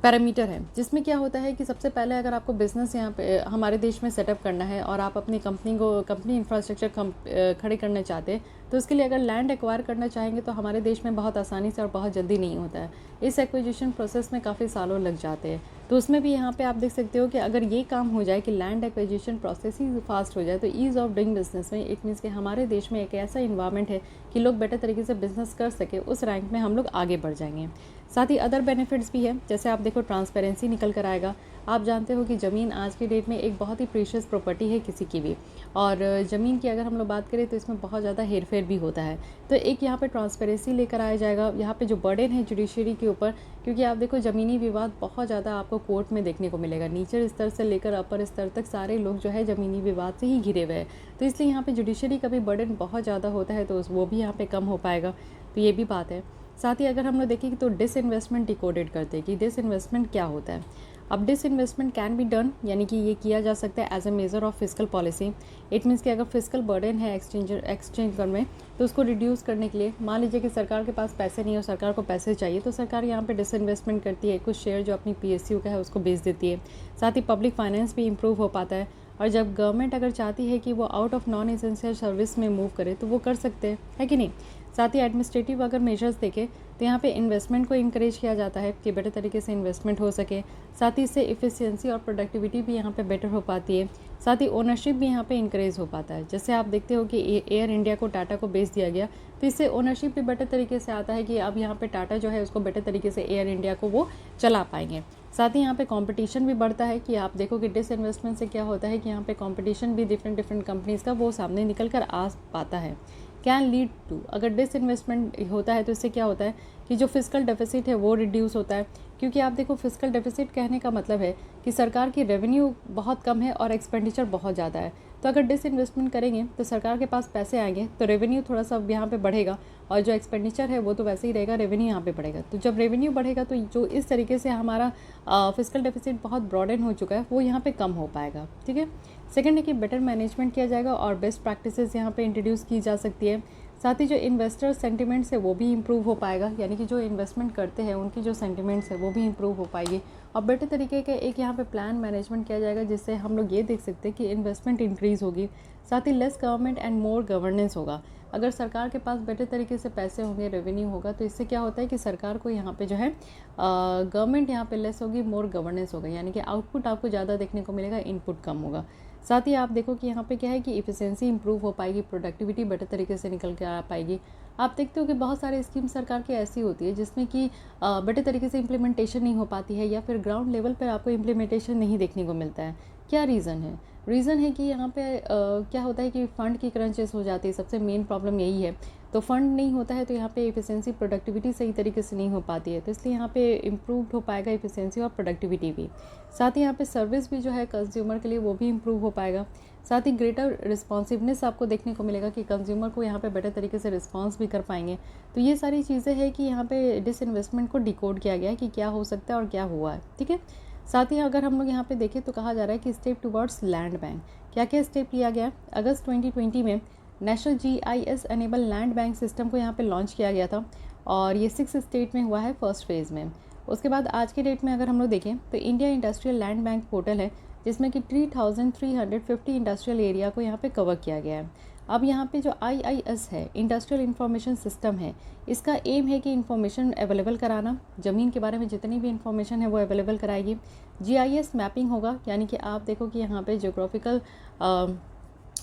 पैरामीटर है, जिसमें क्या होता है कि सबसे पहले अगर आपको बिज़नेस यहाँ पे हमारे देश में सेटअप करना है और आप अपनी कंपनी इंफ्रास्ट्रक्चर खड़े करना चाहते हैं तो उसके लिए अगर लैंड एक्वायर करना चाहेंगे तो हमारे देश में बहुत आसानी से और बहुत जल्दी नहीं होता है। इस एक्विजिशन प्रोसेस में काफ़ी सालों लग जाते हैं। तो उसमें भी यहाँ पे आप देख सकते हो कि अगर ये काम हो जाए कि लैंड एक्विजिशन प्रोसेस ही फास्ट हो जाए तो ईज़ ऑफ डूइंग बिजनेस में इट मीन्स कि हमारे देश में एक ऐसा इन्वायरमेंट है कि लोग बेटर तरीके से बिजनेस कर सके, उस रैंक में हम लोग आगे बढ़ जाएंगे। साथ ही अदर बेनिफिट्स भी है, जैसे आप देखो ट्रांसपेरेंसी निकल कर आएगा। आप जानते हो कि ज़मीन आज की डेट में एक बहुत ही प्रीशियस प्रॉपर्टी है किसी की भी, और ज़मीन की अगर हम लोग बात करें तो इसमें बहुत ज़्यादा हेरफेर भी होता है। तो एक यहाँ पे ट्रांसपेरेंसी लेकर आया जाएगा। यहाँ पे जो बर्डन है जुडिशरी के ऊपर, क्योंकि आप देखो ज़मीनी विवाद बहुत ज़्यादा आपको कोर्ट में देखने को मिलेगा, नीचे स्तर से लेकर अपर स्तर तक सारे लोग जो है ज़मीनी विवाद से ही घिरे हुए हैं। तो इसलिए यहाँ पे जुडिशरी का भी बर्डन बहुत ज़्यादा होता है, तो वो भी यहाँ पे कम हो पाएगा। तो ये भी बात है। साथ ही अगर हम लोग देखें तो डिसइन्वेस्टमेंट डिकोडेड करते हैं कि डिसइन्वेस्टमेंट क्या होता है। अब डिसइन्वेस्टमेंट कैन बी डन, यानी कि ये किया जा सकता है as a measure of physical policy. It means कि अगर फिजिकल बर्डन है एक्सचेंज में तो उसको रिड्यूस करने के लिए, मान लीजिए कि सरकार के पास पैसे नहीं है और सरकार को पैसे चाहिए तो सरकार यहाँ पे डिसइन्वेस्टमेंट करती है, कुछ शेयर जो अपनी PSU का है उसको बेच देती है। साथ ही पब्लिक फाइनेंस भी इम्प्रूव हो पाता है। और जब गवर्नमेंट अगर चाहती है कि वो out of non essential service में मूव करे तो वो कर सकते हैं, है कि नहीं। साथ ही एडमिनिस्ट्रेटिव अगर मेजर्स देखें तो यहाँ पे इन्वेस्टमेंट को इनकरेज किया जाता है कि बेटर तरीके से इन्वेस्टमेंट हो सके। साथ ही इससे इफ़िशियंसी और प्रोडक्टिविटी भी यहाँ पे बेटर हो पाती है। साथ ही ओनरशिप भी यहाँ पे इनकरेज हो पाता है। जैसे आप देखते हो कि एयर इंडिया को टाटा को बेच दिया गया, तो इससे ओनरशिप भी बेटर तरीके से आता है कि अब यहाँ पे टाटा जो है उसको बेटर तरीके से एयर इंडिया को वो चला पाएंगे। साथ ही यहाँ पे कंपटीशन भी बढ़ता है कि आप देखो कि डिसइन्वेस्टमेंट से क्या होता है कि यहाँ पे कंपटीशन भी डिफरेंट कंपनीज़ का वो सामने निकल कर आ पाता है। कैन लीड टू, अगर डिसइन्वेस्टमेंट होता है तो इससे क्या होता है कि जो फिस्कल डेफिसिट है वो रिड्यूस होता है। क्योंकि आप देखो फिस्कल डेफिसिट कहने का मतलब है कि सरकार की रेवेन्यू बहुत कम है और एक्सपेंडिचर बहुत ज़्यादा है। तो अगर डिसइन्वेस्टमेंट करेंगे तो सरकार के पास पैसे आएंगे तो रेवेन्यू थोड़ा सा यहाँ पे बढ़ेगा, और जो एक्सपेंडिचर है वो तो वैसे ही रहेगा, रेवेन्यू यहाँ पे बढ़ेगा। तो जब रेवेन्यू बढ़ेगा तो जो इस तरीके से हमारा फिस्कल डेफिसिट बहुत ब्रॉडन हो चुका है वो यहाँ पे कम हो पाएगा। ठीक है। सेकंड है कि बेटर मैनेजमेंट किया जाएगा और बेस्ट प्रैक्टिसेस यहाँ पे इंट्रोड्यूस की जा सकती है। साथ ही जो इन्वेस्टर सेंटिमेंट्स है वो भी इम्प्रूव हो पाएगा, यानी कि जो इन्वेस्टमेंट करते हैं उनकी जो सेंटिमेंट्स है वो भी इम्प्रूव हो पाएगी। और बेटर तरीके का एक यहाँ पे प्लान मैनेजमेंट किया जाएगा जिससे हम लोग ये देख सकते हैं कि इन्वेस्टमेंट इंक्रीज़ होगी। साथ ही less government and more governance होगा। अगर सरकार के पास बेटर तरीके से पैसे होंगे, रेवेन्यू होगा, तो इससे क्या होता है कि सरकार को यहाँ पे जो है गवर्नमेंट यहाँ पे लेस होगी, मोर गवर्नेंस होगा, यानी कि आउटपुट आपको ज़्यादा देखने को मिलेगा, इनपुट कम होगा। साथ ही आप देखो कि यहाँ पे क्या है कि इफिशियंसी इंप्रूव हो पाएगी, प्रोडक्टिविटी बेटर तरीके से निकल के आ पाएगी। आप देखते हो कि बहुत सारे स्कीम सरकार की ऐसी होती है जिसमें कि बेटर तरीके से इम्प्लीमेंटेशन नहीं हो पाती है, या फिर ग्राउंड लेवल पर आपको इम्प्लीमेंटेशन नहीं देखने को मिलता है। क्या रीज़न है? रीज़न है कि यहाँ पे क्या होता है कि फ़ंड की क्रंचेस हो जाती है, सबसे मेन प्रॉब्लम यही है। तो फंड नहीं होता है तो यहाँ पे एफिशिएंसी प्रोडक्टिविटी सही तरीके से नहीं हो पाती है, तो इसलिए यहाँ पे इम्प्रूव हो पाएगा एफिशिएंसी और प्रोडक्टिविटी भी। साथ ही यहाँ पे सर्विस भी जो है कंज्यूमर के लिए वो भी इम्प्रूव हो पाएगा। साथ ही ग्रेटर रिस्पॉन्सिवनेस आपको देखने को मिलेगा कि कंज्यूमर को यहाँ पे बेटर तरीके से रिस्पॉन्स भी कर पाएंगे। तो ये सारी चीज़ें हैं कि यहाँ पे डिसइन्वेस्टमेंट को डिकोड किया गया है कि क्या हो सकता है और क्या हुआ है। ठीक है। साथ ही अगर हम लोग यहाँ पे देखें तो कहा जा रहा है कि स्टेप टुवर्ड्स लैंड बैंक, क्या क्या स्टेप लिया गया। अगस्त 2020 में national GIS enable land bank system को यहाँ पे लॉन्च किया गया था, और ये 6 स्टेट में हुआ है फर्स्ट फेज़ में। उसके बाद आज के डेट में अगर हम लोग देखें तो India industrial land bank portal है जिसमें कि 3350 इंडस्ट्रियल एरिया को यहाँ पे कवर किया गया है। अब यहाँ पे जो IIS है, इंडस्ट्रियल इंफॉर्मेशन सिस्टम है, इसका एम है कि इंफॉर्मेशन अवेलेबल कराना, ज़मीन के बारे में जितनी भी इंफॉर्मेशन है वो अवेलेबल कराएगी। GIS मैपिंग होगा, यानी कि आप देखो कि यहाँ पे जोग्राफिकल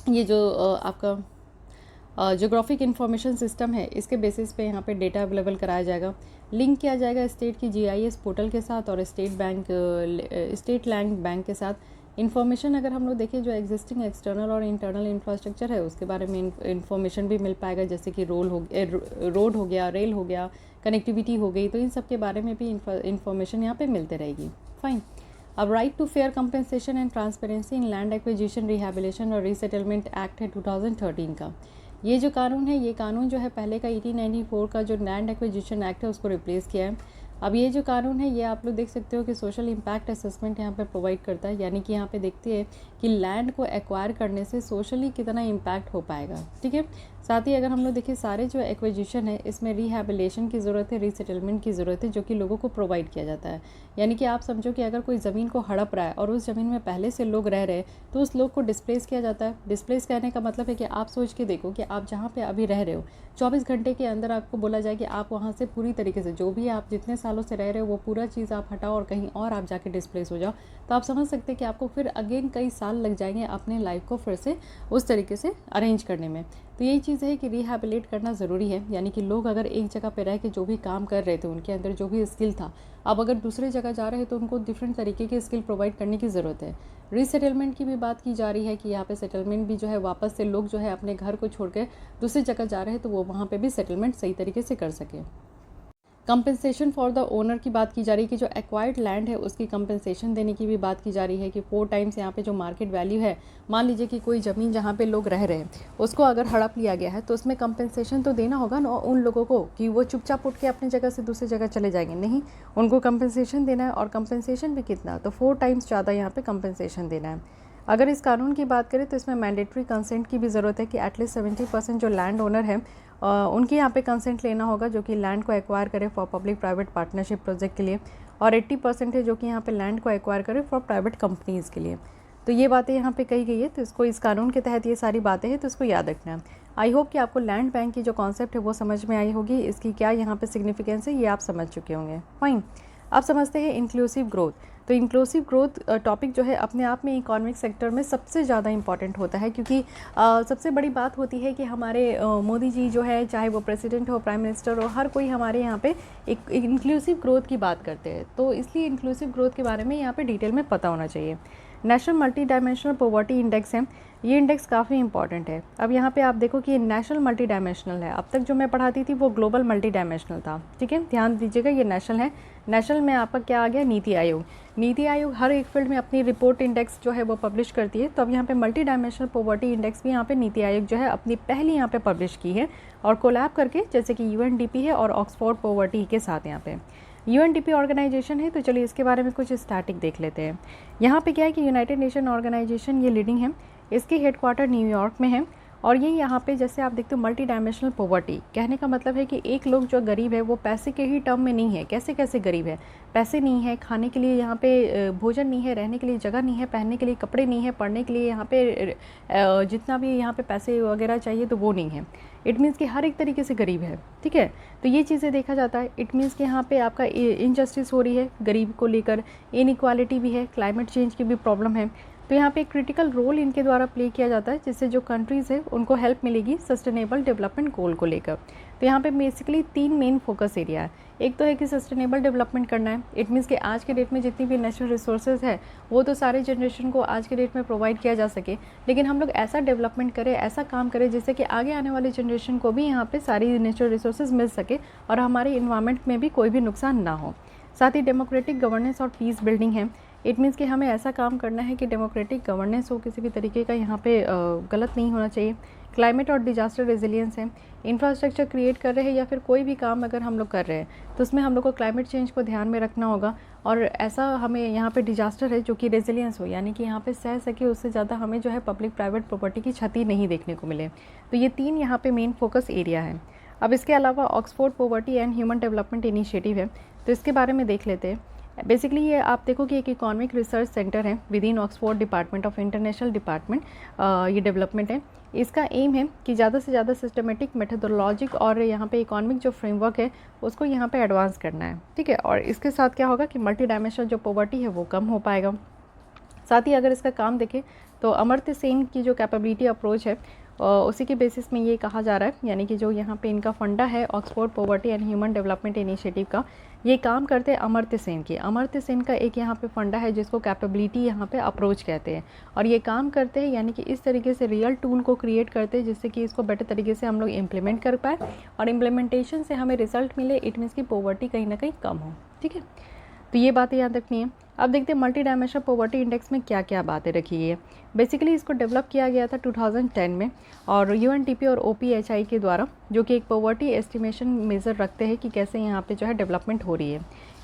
ये जो आपका जोग्राफिक इंफॉर्मेशन सिस्टम है, इसके बेसिस पे यहाँ पे डेटा अवेलेबल कराया जाएगा। लिंक किया जाएगा स्टेट की GIS पोर्टल के साथ और स्टेट लैंड बैंक के साथ। इन्फॉर्मेशन अगर हम लोग देखें जो एग्जिस्टिंग एक्सटर्नल और इंटरनल इंफ्रास्ट्रक्चर है उसके बारे में इन्फॉर्मेशन भी मिल पाएगा, जैसे कि रोड हो गया, रेल हो गया, कनेक्टिविटी हो गई, तो इन सब के बारे में भी इन्फॉर्मेशन यहाँ पे मिलते रहेगी। फाइन। अब right to fair compensation and transparency in land acquisition, rehabilitation और रीसेटलमेंट एक्ट है 2013 का। ये जो कानून है, ये कानून जो है पहले का 1894 का जो लैंड एक्विजिशन एक्ट है उसको रिप्लेस किया है। अब ये जो कानून है ये आप लोग देख सकते हो कि सोशल इम्पैक्ट असेसमेंट यहाँ पे प्रोवाइड करता है, यानी कि यहाँ पे देखते हैं कि लैंड को एक्वायर करने से सोशली कितना इम्पैक्ट हो पाएगा। ठीक है। साथ ही अगर हम लोग देखिए सारे जो एक्विजिशन है इसमें रिहैबिलिटेशन की ज़रूरत है, रीसेटलमेंट की ज़रूरत है, जो कि लोगों को प्रोवाइड किया जाता है। यानी कि आप समझो कि अगर कोई ज़मीन को हड़प रहा है और उस ज़मीन में पहले से लोग रह रहे हैं तो उस लोग को डिस्प्लेस किया जाता है। डिस्प्लेस करने का मतलब है कि आप सोच के देखो कि आप जहाँ पे अभी रह रहे हो 24 घंटे के अंदर आपको बोला जाए कि आप वहाँ से पूरी तरीके से जो भी आप जितने सालों से रह रहे हो वो पूरा चीज़ आप हटाओ और कहीं और आप जाके डिस्प्लेस हो जाओ, तो आप समझ सकते हैं कि आपको फिर अगेन कई साल लग जाएंगे अपने लाइफ को फिर से उस तरीके से अरेंज करने में। तो यही चीज़ है कि रिहैबिलिट करना ज़रूरी है, यानी कि लोग अगर एक जगह पे रह के जो भी काम कर रहे थे उनके अंदर जो भी स्किल था, अब अगर दूसरी जगह जा रहे हैं तो उनको डिफरेंट तरीके के स्किल प्रोवाइड करने की ज़रूरत है। रीसेटलमेंट की भी बात की जा रही है कि यहाँ पे सेटलमेंट भी जो है वापस से लोग जो है अपने घर को छोड़ के दूसरी जगह जा रहे हैं तो वो वहाँ पे भी सेटलमेंट सही तरीके से कर सके। कंपनसेशन फॉर द ओनर की बात की जा रही है कि जो एक्वायर्ड लैंड है उसकी कंपनसेशन देने की भी बात की जा रही है कि 4 टाइम्स यहाँ पे जो मार्केट वैल्यू है, मान लीजिए कि कोई ज़मीन जहाँ पे लोग रह रहे हैं उसको अगर हड़प लिया गया है तो उसमें कंपनसेशन तो देना होगा ना उन लोगों को कि वो चुपचाप उठ के अपनी जगह से दूसरी जगह चले जाएंगे, नहीं, उनको कंपनसेशन देना है। और कंपनसेशन भी कितना, तो 4 टाइम्स ज़्यादा यहाँ पर कंपनसेशन देना है। अगर इस कानून की बात करें तो इसमें मैंडेटरी कंसेंट की भी ज़रूरत है कि एटलीस्ट 70% जो लैंड ओनर है उनके यहाँ पे कंसेंट लेना होगा जो कि लैंड को एक्वायर करे for public private partnership project के लिए, और 80% है जो कि यहाँ पे लैंड को एक्वायर करे फॉर प्राइवेट कंपनीज़ के लिए। तो ये बातें यहाँ पे कही गई है, तो इसको इस कानून के तहत ये सारी बातें हैं, तो इसको याद रखना है। आई होप कि आपको लैंड बैंक की जो कॉन्सेप्ट है वो समझ में आई होगी, इसकी क्या यहाँ पे सिग्निफिकेंस है ये आप समझ चुके होंगे। फाइन, अब समझते हैं इंक्लूसिव ग्रोथ। तो इंक्लूसिव ग्रोथ टॉपिक जो है अपने आप में इकोनॉमिक सेक्टर में सबसे ज़्यादा इंपॉर्टेंट होता है, क्योंकि सबसे बड़ी बात होती है कि हमारे मोदी जी जो है, चाहे वो प्रेसिडेंट हो, प्राइम मिनिस्टर हो, हर कोई हमारे यहाँ पे एक इंक्लूसिव ग्रोथ की बात करते हैं। तो इसलिए इंक्लूसिव ग्रोथ के बारे में यहाँ पे डिटेल में पता होना चाहिए। National multi dimensional poverty index है, ये इंडेक्स काफ़ी इंपॉर्टेंट है। अब यहाँ पे आप देखो कि ये नेशनल मल्टी डायमेंशनल है। अब तक जो मैं पढ़ाती थी वो ग्लोबल मल्टी डायमेंशनल था, ठीक है, ध्यान दीजिएगा, ये नेशनल है। नेशनल में आपका क्या आ गया, नीति आयोग। नीति आयोग हर एक फील्ड में अपनी रिपोर्ट इंडेक्स जो है वो पब्लिश करती है। तो अब यहाँ पे मल्टी डायमेंशनल पॉवर्टी इंडेक्स भी यहाँ पे नीति आयोग जो है अपनी पहली यहाँ पे पब्लिश की है, और कोलैब करके, जैसे कि यूएनडीपी है और ऑक्सफोर्ड पॉवर्टी के साथ। यहाँ पे यूएनडीपी ऑर्गेनाइजेशन है, तो चलिए इसके बारे में कुछ स्टैटिक देख लेते हैं। यहाँ पे क्या है कि यूनाइटेड नेशन ऑर्गेनाइजेशन ये लीडिंग है, इसकी हेडक्वार्टर न्यूयॉर्क में है। और ये यहाँ पे जैसे आप देखते हो मल्टी डायमेंशनल पॉवर्टी, कहने का मतलब है कि एक लोग जो गरीब है वो पैसे के ही टर्म में नहीं है। कैसे कैसे गरीब है, पैसे नहीं है, खाने के लिए यहाँ पे भोजन नहीं है, रहने के लिए जगह नहीं है, पहनने के लिए कपड़े नहीं है, पढ़ने के लिए यहाँ पे जितना भी यहाँ पे पैसे वगैरह चाहिए तो वो नहीं है। इट मीन्स कि हर एक तरीके से गरीब है, ठीक है। तो ये चीज़ें देखा जाता है। इट मीन्स कि यहाँ पे आपका इनजस्टिस हो रही है गरीब को लेकर, इनइक्वालिटी भी है, क्लाइमेट चेंज की भी प्रॉब्लम है। तो यहाँ पे एक क्रिटिकल रोल इनके द्वारा प्ले किया जाता है, जिससे जो कंट्रीज़ है उनको हेल्प मिलेगी सस्टेनेबल डेवलपमेंट गोल को लेकर। तो यहाँ पे बेसिकली 3 मेन फोकस एरिया है। एक तो है कि सस्टेनेबल डेवलपमेंट करना है। इट मीन्स कि आज के डेट में जितनी भी नेचुरल रिसोर्सेज है वो तो सारे जनरेशन को आज के डेट में प्रोवाइड किया जा सके, लेकिन हम लोग ऐसा डेवलपमेंट करें, ऐसा काम करें जिससे कि आगे आने वाले जनरेशन को भी यहाँ पे सारी नेचुरल रिसोर्सेज मिल सके और हमारे इन्वायरमेंट में भी कोई भी नुकसान ना हो। साथ ही डेमोक्रेटिक गवर्नेंस और पीस बिल्डिंग है। इट मीन्स कि हमें ऐसा काम करना है कि डेमोक्रेटिक गवर्नेंस हो, किसी भी तरीके का यहाँ पे गलत नहीं होना चाहिए। क्लाइमेट और डिजास्टर रेजिलियंस है। इंफ्रास्ट्रक्चर क्रिएट कर रहे हैं या फिर कोई भी काम अगर हम लोग कर रहे हैं तो उसमें हम लोग को क्लाइमेट चेंज को ध्यान में रखना होगा, और ऐसा हमें यहाँ पे डिजास्टर है जो कि रेजिलियंस हो, यानी कि यहाँ पे सह सके, उससे ज़्यादा हमें जो है पब्लिक प्राइवेट प्रॉपर्टी की क्षति नहीं देखने को मिले। तो ये 3 यहाँ पे मेन फोकस एरिया है। अब इसके अलावा Oxford poverty and human development initiative है, तो इसके बारे में देख लेते हैं। बेसिकली ये आप देखो कि एक इकोनॉमिक रिसर्च सेंटर है with in Oxford department of international department, ये डेवलपमेंट है। इसका एम है कि ज़्यादा से ज़्यादा सिस्टमेटिक मेथोडोलॉजिक और यहाँ पे इकोनॉमिक जो फ्रेमवर्क है उसको यहाँ पे एडवांस करना है, ठीक है। और इसके साथ क्या होगा कि मल्टी डायमेंशनल जो पॉवर्टी है वो कम हो पाएगा। साथ ही अगर इसका काम देखें तो अमर्त्य सेन की जो कैपेबिलिटी अप्रोच है उसी के बेसिस में ये कहा जा रहा है, यानी कि जो यहाँ पे इनका फंडा है Oxford poverty and human development initiative का, ये काम करते हैं अमर्त्य सेन की। अमर्त्य सेन का एक यहाँ पे फंडा है जिसको कैपेबिलिटी यहाँ पे अप्रोच कहते हैं, और ये काम करते हैं यानी कि इस तरीके से रियल टूल को क्रिएट करते हैं जिससे कि इसको बेटर तरीके से हम लोग इम्प्लीमेंट कर पाए और इम्प्लीमेंटेशन से हमें रिजल्ट मिले। इट मीन्स की पॉवर्टी कहीं ना कहीं कम हो, ठीक है। तो ये बातें याद रखनी है। अब देखते हैं मल्टी डायमेंशनल पॉवर्टी इंडेक्स में क्या क्या बातें रखी गई है। बेसिकली इसको डेवलप किया गया था 2010 में, और यूएनडीपी और ओपीएचआई के द्वारा, जो कि एक पॉवर्टी एस्टिमेशन मेज़र रखते हैं कि कैसे यहाँ पे जो है डेवलपमेंट हो रही है।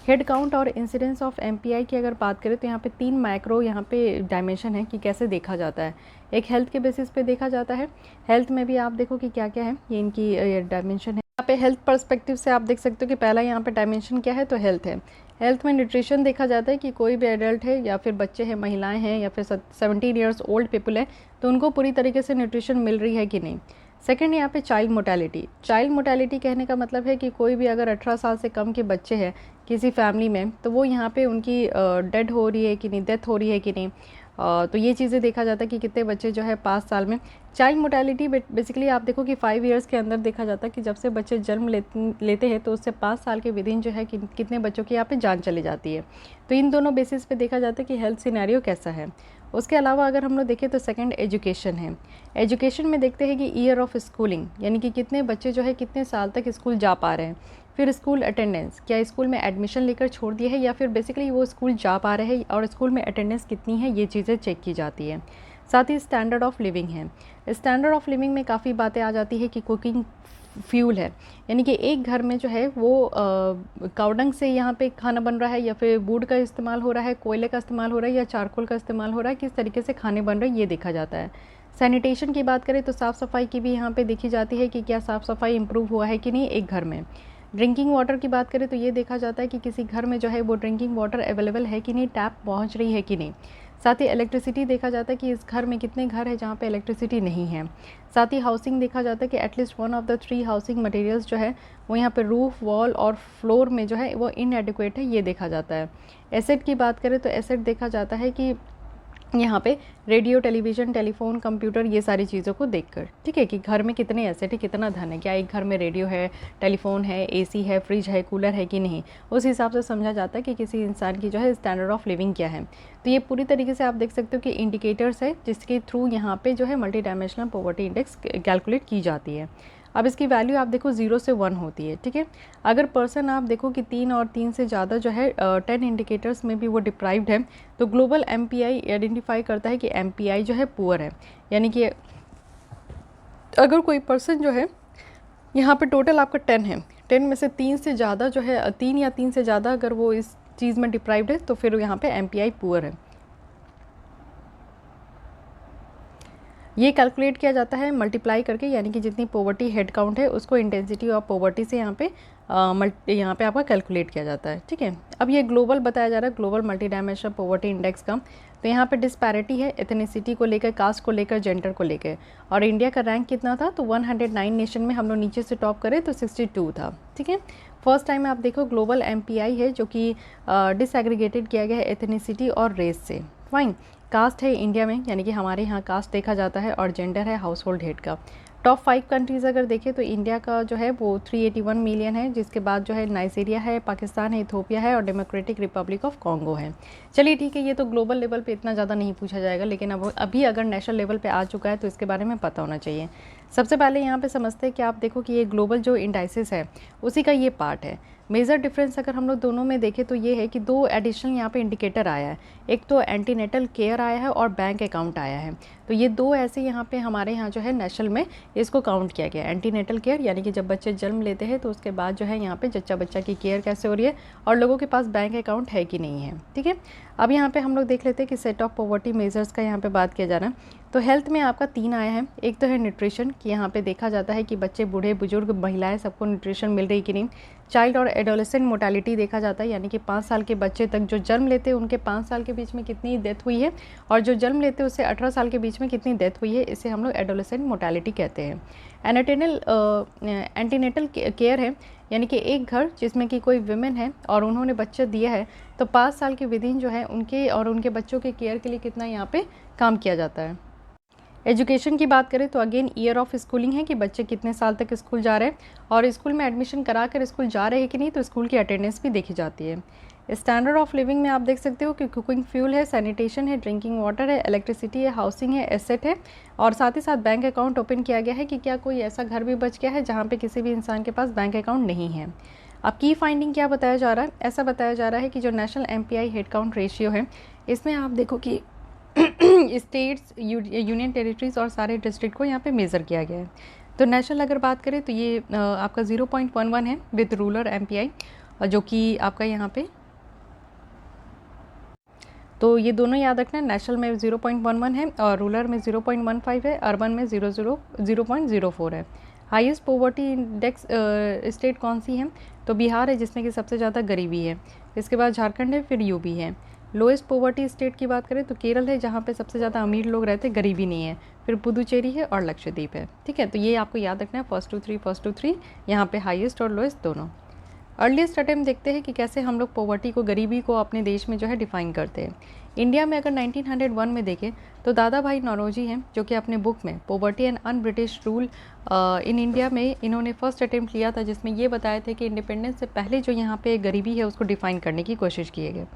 हेड काउंट और इंसिडेंस ऑफ एमपीआई की अगर बात करें तो यहाँ पे 3 माइक्रो यहाँ पे डायमेंशन है कि कैसे देखा जाता है। एक हेल्थ के बेसिस पे देखा जाता है, हेल्थ में भी आप देखो कि क्या क्या है, ये इनकी डायमेंशन है। यहाँ पे हेल्थ पर्सपेक्टिव से आप देख सकते हो कि पहला यहाँ पे डायमेंशन क्या है, तो हेल्थ है। हेल्थ में न्यूट्रिशन देखा जाता है कि कोई भी एडल्ट है या फिर बच्चे हैं, महिलाएं हैं या फिर 17 ईयर्स ओल्ड पीपल है तो उनको पूरी तरीके से न्यूट्रिशन मिल रही है कि नहीं। सेकंड यहाँ पे चाइल्ड मोर्टेलिटी। चाइल्ड मोर्टेलिटी कहने का मतलब है कि कोई भी अगर 18 साल से कम के बच्चे हैं किसी फैमिली में तो वो यहाँ पे उनकी डेड हो रही है कि नहीं, डेथ हो रही है कि नहीं। तो ये चीज़ें देखा जाता है कि कितने बच्चे जो है 5 साल में। चाइल्ड मोर्टेलिटी बेसिकली आप देखो कि 5 ईयर्स के अंदर देखा जाता है कि जब से बच्चे जन्म लेते हैं तो उससे 5 साल के विदिन जो है कि कितने बच्चों की यहाँ पे जान चली जाती है। तो इन दोनों बेसिस पे देखा जाता है कि हेल्थ सिनेरियो कैसा है। उसके अलावा अगर हम लोग देखें तो सेकंड एजुकेशन है। एजुकेशन में देखते हैं कि ईयर ऑफ स्कूलिंग, यानी कि कितने बच्चे जो है कितने साल तक स्कूल जा पा रहे हैं। फिर स्कूल अटेंडेंस, क्या स्कूल में एडमिशन लेकर छोड़ दिया है या फिर बेसिकली वो स्कूल जा पा रहे हैं और स्कूल में अटेंडेंस कितनी है, ये चीज़ें चेक की जाती है। साथ ही स्टैंडर्ड ऑफ लिविंग है। स्टैंडर्ड ऑफ लिविंग में काफ़ी बातें आ जाती है कि कुकिंग फ्यूल है, यानी कि एक घर में जो है वो कावडंग से यहाँ पे खाना बन रहा है या फिर वुड का इस्तेमाल हो रहा है, कोयले का इस्तेमाल हो रहा है या चारकोल का इस्तेमाल हो रहा है, किस तरीके से खाने बन रहे हैं ये देखा जाता है। सैनिटेशन की बात करें तो साफ़ सफाई की भी यहाँ पे देखी जाती है कि क्या साफ़ सफाई इम्प्रूव हुआ है कि नहीं एक घर में। ड्रिंकिंग वाटर की बात करें तो ये देखा जाता है कि किसी घर में जो है वो ड्रिंकिंग वाटर अवेलेबल है कि नहीं, टैप पहुँच रही है कि नहीं। साथ ही इलेक्ट्रिसिटी देखा जाता है कि इस घर में कितने घर है जहाँ पे इलेक्ट्रिसिटी नहीं है। साथ ही हाउसिंग देखा जाता है कि at least 1 of the 3 housing materials जो है वो यहाँ पे रूफ, वॉल और फ्लोर में जो है वो इनएडिक्वेट है, ये देखा जाता है। एसेट की बात करें तो एसेट देखा जाता है कि यहाँ पे रेडियो, टेलीविज़न, टेलीफोन, कंप्यूटर, ये सारी चीज़ों को देखकर, ठीक है, कि घर में कितने एसेट है, कितना धन है, क्या एक घर में रेडियो है, टेलीफोन है, एसी है, फ्रिज है, कूलर है कि नहीं, उस हिसाब से समझा जाता है कि किसी इंसान की जो है स्टैंडर्ड ऑफ लिविंग क्या है। तो ये पूरी तरीके से आप देख सकते हो कि इंडिकेटर्स है जिसके थ्रू यहाँ पे जो है multi dimensional poverty index calculate की जाती है। अब इसकी वैल्यू आप देखो 0 से 1 होती है, ठीक है। अगर पर्सन आप देखो कि 3 और 3 से ज़्यादा जो है 10 इंडिकेटर्स में भी वो डिप्राइव्ड है, तो ग्लोबल एमपीआई आइडेंटिफाई करता है कि एमपीआई जो है पुअर है। यानी कि अगर कोई पर्सन जो है यहाँ पे टोटल आपका 10 है, 10 में से 3 से ज़्यादा जो है 3 या 3 से ज़्यादा अगर वो इस चीज़ में डिप्राइव्ड है तो फिर यहाँ पे एमपीआई पुअर है। ये कैलकुलेट किया जाता है मल्टीप्लाई करके, यानी कि जितनी पॉवर्टी हेड काउंट है उसको इंटेंसिटी ऑफ पॉवर्टी से यहाँ पे आपका कैलकुलेट किया जाता है, ठीक है। अब ये ग्लोबल बताया जा रहा है, global multi dimensional poverty index का। तो यहाँ पे डिस्पैरिटी है एथनिसिटी को लेकर, कास्ट को लेकर, जेंडर को लेकर। और इंडिया का रैंक कितना था, तो 109 नेशन में हम लोग नीचे से टॉप करें तो 62 था, ठीक है। फर्स्ट टाइम आप देखो ग्लोबल एमपीआई है जो कि डिसएग्रीगेटेड किया गया है एथनिसिटी और रेस से। फाइन। कास्ट है इंडिया में, यानी कि हमारे यहाँ कास्ट देखा जाता है, और जेंडर है हाउस होल्ड हेड का। टॉप 5 कंट्रीज़ अगर देखें तो इंडिया का जो है वो 381 मिलियन है, जिसके बाद जो है नाइजीरिया है, पाकिस्तान है, इथोपिया है और डेमोक्रेटिक रिपब्लिक ऑफ कॉन्गो है। चलिए ठीक है, ये तो ग्लोबल लेवल पे इतना ज़्यादा नहीं पूछा जाएगा, लेकिन अब अभी अगर नेशनल लेवल पे आ चुका है तो इसके बारे में पता होना चाहिए। सबसे पहले यहाँ पे समझते हैं कि आप देखो कि ये ग्लोबल जो इंडाइसिस है उसी का ये पार्ट है। मेजर डिफरेंस अगर हम लोग दोनों में देखें तो ये है कि 2 एडिशनल यहाँ पे इंडिकेटर आया है, एक तो एंटीनेटल केयर आया है और बैंक अकाउंट आया है। तो ये 2 ऐसे यहाँ पे हमारे यहाँ जो है नेशनल में इसको काउंट किया गया। एंटीनेटल केयर यानी कि जब बच्चे जन्म लेते हैं तो उसके बाद जो है यहाँ पे जच्चा बच्चा की केयर कैसे हो रही है और लोगों के पास बैंक अकाउंट है कि नहीं है, ठीक है। अब यहाँ पे हम लोग देख लेते हैं कि सेट ऑफ पॉवर्टी मेजर्स का यहाँ पे बात किया जा रहा है। तो हेल्थ में आपका 3 आया है। एक तो है न्यूट्रिशन, कि यहाँ पे देखा जाता है कि बच्चे, बूढ़े, बुजुर्ग, महिलाएं सबको न्यूट्रिशन मिल रही कि नहीं। चाइल्ड और एडोलेसेंट मोर्टेलिटी देखा जाता है, यानी कि 5 साल के बच्चे तक जो जन्म लेते हैं उनके 5 साल के बीच में कितनी डेथ हुई है, और जो जन्म लेते हैं उससे 18 साल के बीच में कितनी डेथ हुई है, इसे हम लोग एडोलेसेंट मोर्टेलिटी कहते हैं। एंटीनेटल केयर है, यानी कि एक घर जिसमें कि कोई विमेन है और उन्होंने बच्चा दिया है, तो 5 साल के विदिन जो है उनके और उनके बच्चों के केयर के लिए कितना यहाँ पे काम किया जाता है। एजुकेशन की बात करें तो अगेन ईयर ऑफ स्कूलिंग है कि बच्चे कितने साल तक स्कूल जा रहे हैं, और स्कूल में एडमिशन करा कर स्कूल जा रहे हैं कि नहीं, तो स्कूल की अटेंडेंस भी देखी जाती है। स्टैंडर्ड ऑफ लिविंग में आप देख सकते हो कि कुकिंग फ्यूल है, सैनिटेशन है, ड्रिंकिंग वाटर है, इलेक्ट्रिसिटी है, हाउसिंग है, एसेट है, और साथ ही साथ बैंक अकाउंट ओपन किया गया है कि क्या कोई ऐसा घर भी बच गया है जहाँ पे किसी भी इंसान के पास बैंक अकाउंट नहीं है। अब की फाइंडिंग क्या बताया जा रहा है, ऐसा बताया जा रहा है कि जो national MPI head count ratio है, इसमें आप देखो कि स्टेट्स, यूनियन टेरिटरीज और सारे डिस्ट्रिक्ट को यहाँ पे मेज़र किया गया है। तो नेशनल अगर बात करें तो ये आपका 0.11 है विद रूरल एमपीआई, जो कि आपका यहाँ पे, तो ये दोनों याद रखना है, नेशनल में 0.11 है और रूरल में 0.15 है, अर्बन में 0.04 है। हाईएस्ट पॉवर्टी इंडेक्स स्टेट कौन सी है, तो बिहार है जिसमें कि सबसे ज़्यादा गरीबी है, इसके बाद झारखंड है, फिर यूपी है। लोएस्ट पॉवर्टी स्टेट की बात करें तो केरल है जहाँ पे सबसे ज़्यादा अमीर लोग रहते हैं, गरीबी नहीं है, फिर पुदुचेरी है और लक्षद्वीप है, ठीक है। तो ये आपको याद रखना है, फर्स्ट टू थ्री यहाँ पे हाईएस्ट और लोएस्ट दोनों। अर्लीस्ट अटेम्प्ट देखते हैं कि कैसे हम लोग पॉवर्टी को, गरीबी को अपने देश में जो है डिफ़ाइन करते हैं। इंडिया में अगर 1901 में देखें तो दादा भाई नौरोजी हैं जो कि अपने बुक में poverty and un British rule in India में इन्होंने फर्स्ट अटेम्प्ट लिया था, जिसमें ये बताए थे कि इंडिपेंडेंस से पहले जो यहाँ पे गरीबी है उसको डिफ़ाइन करने की कोशिश किए गए।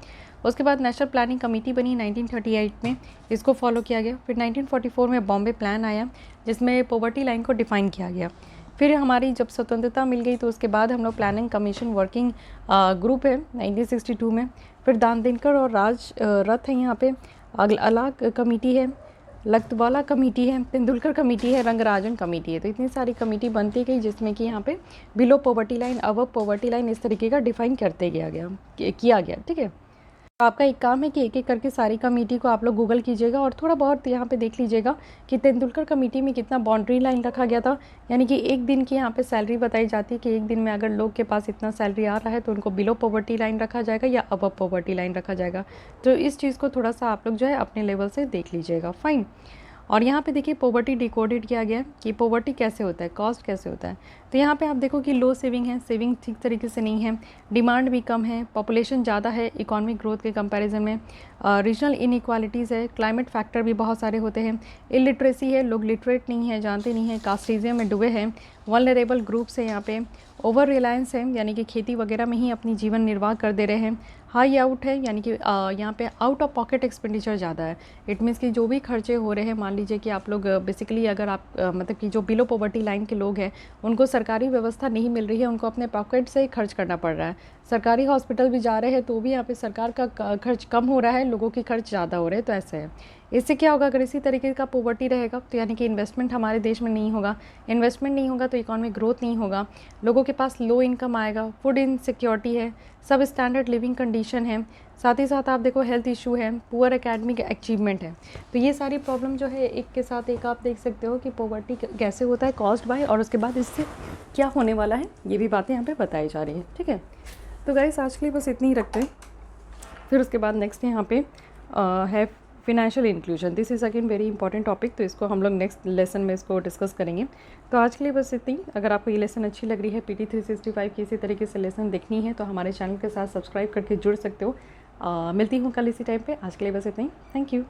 उसके बाद नेशनल प्लानिंग कमेटी बनी 1938 में, इसको फॉलो किया गया। फिर 1944 में बॉम्बे प्लान आया जिसमें पॉवर्टी लाइन को डिफ़ाइन किया गया। फिर हमारी जब स्वतंत्रता मिल गई तो उसके बाद हम लोग प्लानिंग कमीशन वर्किंग ग्रुप है 1962 में। फिर दानदिनकर और राज रथ है यहाँ पे, अलग कमेटी है, लखतवाला कमेटी है, तेंदुलकर कमेटी है, रंगराजन कमेटी है। तो इतनी सारी कमेटी बनती गई जिसमें कि यहाँ पे below poverty line, above poverty line, इस तरीके का डिफ़ाइन करते किया गया, ठीक है। आपका एक काम है कि एक एक करके सारी कमेटी को आप लोग गूगल कीजिएगा और थोड़ा बहुत यहाँ पे देख लीजिएगा कि तेंदुलकर कमेटी में कितना बाउंड्री लाइन रखा गया था, यानी कि एक दिन की यहाँ पे सैलरी बताई जाती है कि एक दिन में अगर लोग के पास इतना सैलरी आ रहा है तो उनको बिलो पॉवर्टी लाइन रखा जाएगा या अबव पॉवर्टी लाइन रखा जाएगा। तो इस चीज़ को थोड़ा सा आप लोग जो है अपने लेवल से देख लीजिएगा। फाइन। और यहाँ पे देखिए पॉवर्टी डिकोडेड किया गया है कि पॉवर्टी कैसे होता है, कॉस्ट कैसे होता है। तो यहाँ पे आप देखो कि लो सेविंग है, सेविंग ठीक तरीके से नहीं है, डिमांड भी कम है, पॉपुलेशन ज़्यादा है इकोनॉमिक ग्रोथ के कंपैरिजन में, रीजनल इनइक्वालिटीज़ है, क्लाइमेट फैक्टर भी बहुत सारे होते हैं, इलिटरेसी है, लोग लिटरेट नहीं है, जानते नहीं हैं, कास्टिज्म में डूबे हैं, वल्नरेबल ग्रुप्स है, यहाँ पे ओवर रिलायंस है, यानी कि खेती वगैरह में ही अपनी जीवन निर्वाह कर दे रहे हैं, हाई आउट है, यानी कि यहाँ पे आउट ऑफ पॉकेट एक्सपेंडिचर ज़्यादा है। इट मीन्स कि जो भी खर्चे हो रहे हैं, मान लीजिए कि आप लोग बेसिकली अगर आप मतलब कि जो बिलो पॉवर्टी लाइन के लोग हैं उनको सरकारी व्यवस्था नहीं मिल रही है, उनको अपने पॉकेट से ही खर्च करना पड़ रहा है। सरकारी हॉस्पिटल भी जा रहे हैं तो भी यहाँ पे सरकार का खर्च कम हो रहा है, लोगों की खर्च ज़्यादा हो रहे हैं। तो ऐसे है, इससे क्या होगा, अगर इसी तरीके का पॉवर्टी रहेगा तो यानी कि इन्वेस्टमेंट हमारे देश में नहीं होगा, इन्वेस्टमेंट नहीं होगा तो इकोनॉमिक ग्रोथ नहीं होगा, लोगों के पास लो इनकम आएगा, फूड इनसिक्योरिटी है, सब स्टैंडर्ड लिविंग कंडीशन है, साथ ही साथ आप देखो हेल्थ इशू है, पुअर एकेडमिक अचीवमेंट है। तो ये सारी प्रॉब्लम जो है एक के साथ एक आप देख सकते हो कि पॉवर्टी कैसे होता है, कॉज्ड बाय, और उसके बाद इससे क्या होने वाला है, ये भी बातें यहाँ पे बताई जा रही है। ठीक है, तो गाइस आज के लिए बस इतनी ही रखते हैं। फिर उसके बाद नेक्स्ट यहाँ पे है financial inclusion. This is again very important topic, तो इसको हम लोग नेक्स्ट लेसन में इसको डिस्कस करेंगे। तो आज के लिए बस इतनी। अगर आपको ये लेसन अच्छी लग रही है, PT 365 की इसी तरीके से लेसन देखनी है तो हमारे चैनल के साथ सब्सक्राइब करके जुड़ सकते हो। मिलती हूँ कल इसी टाइम पे। आज के लिए बस इतना ही। Thank you.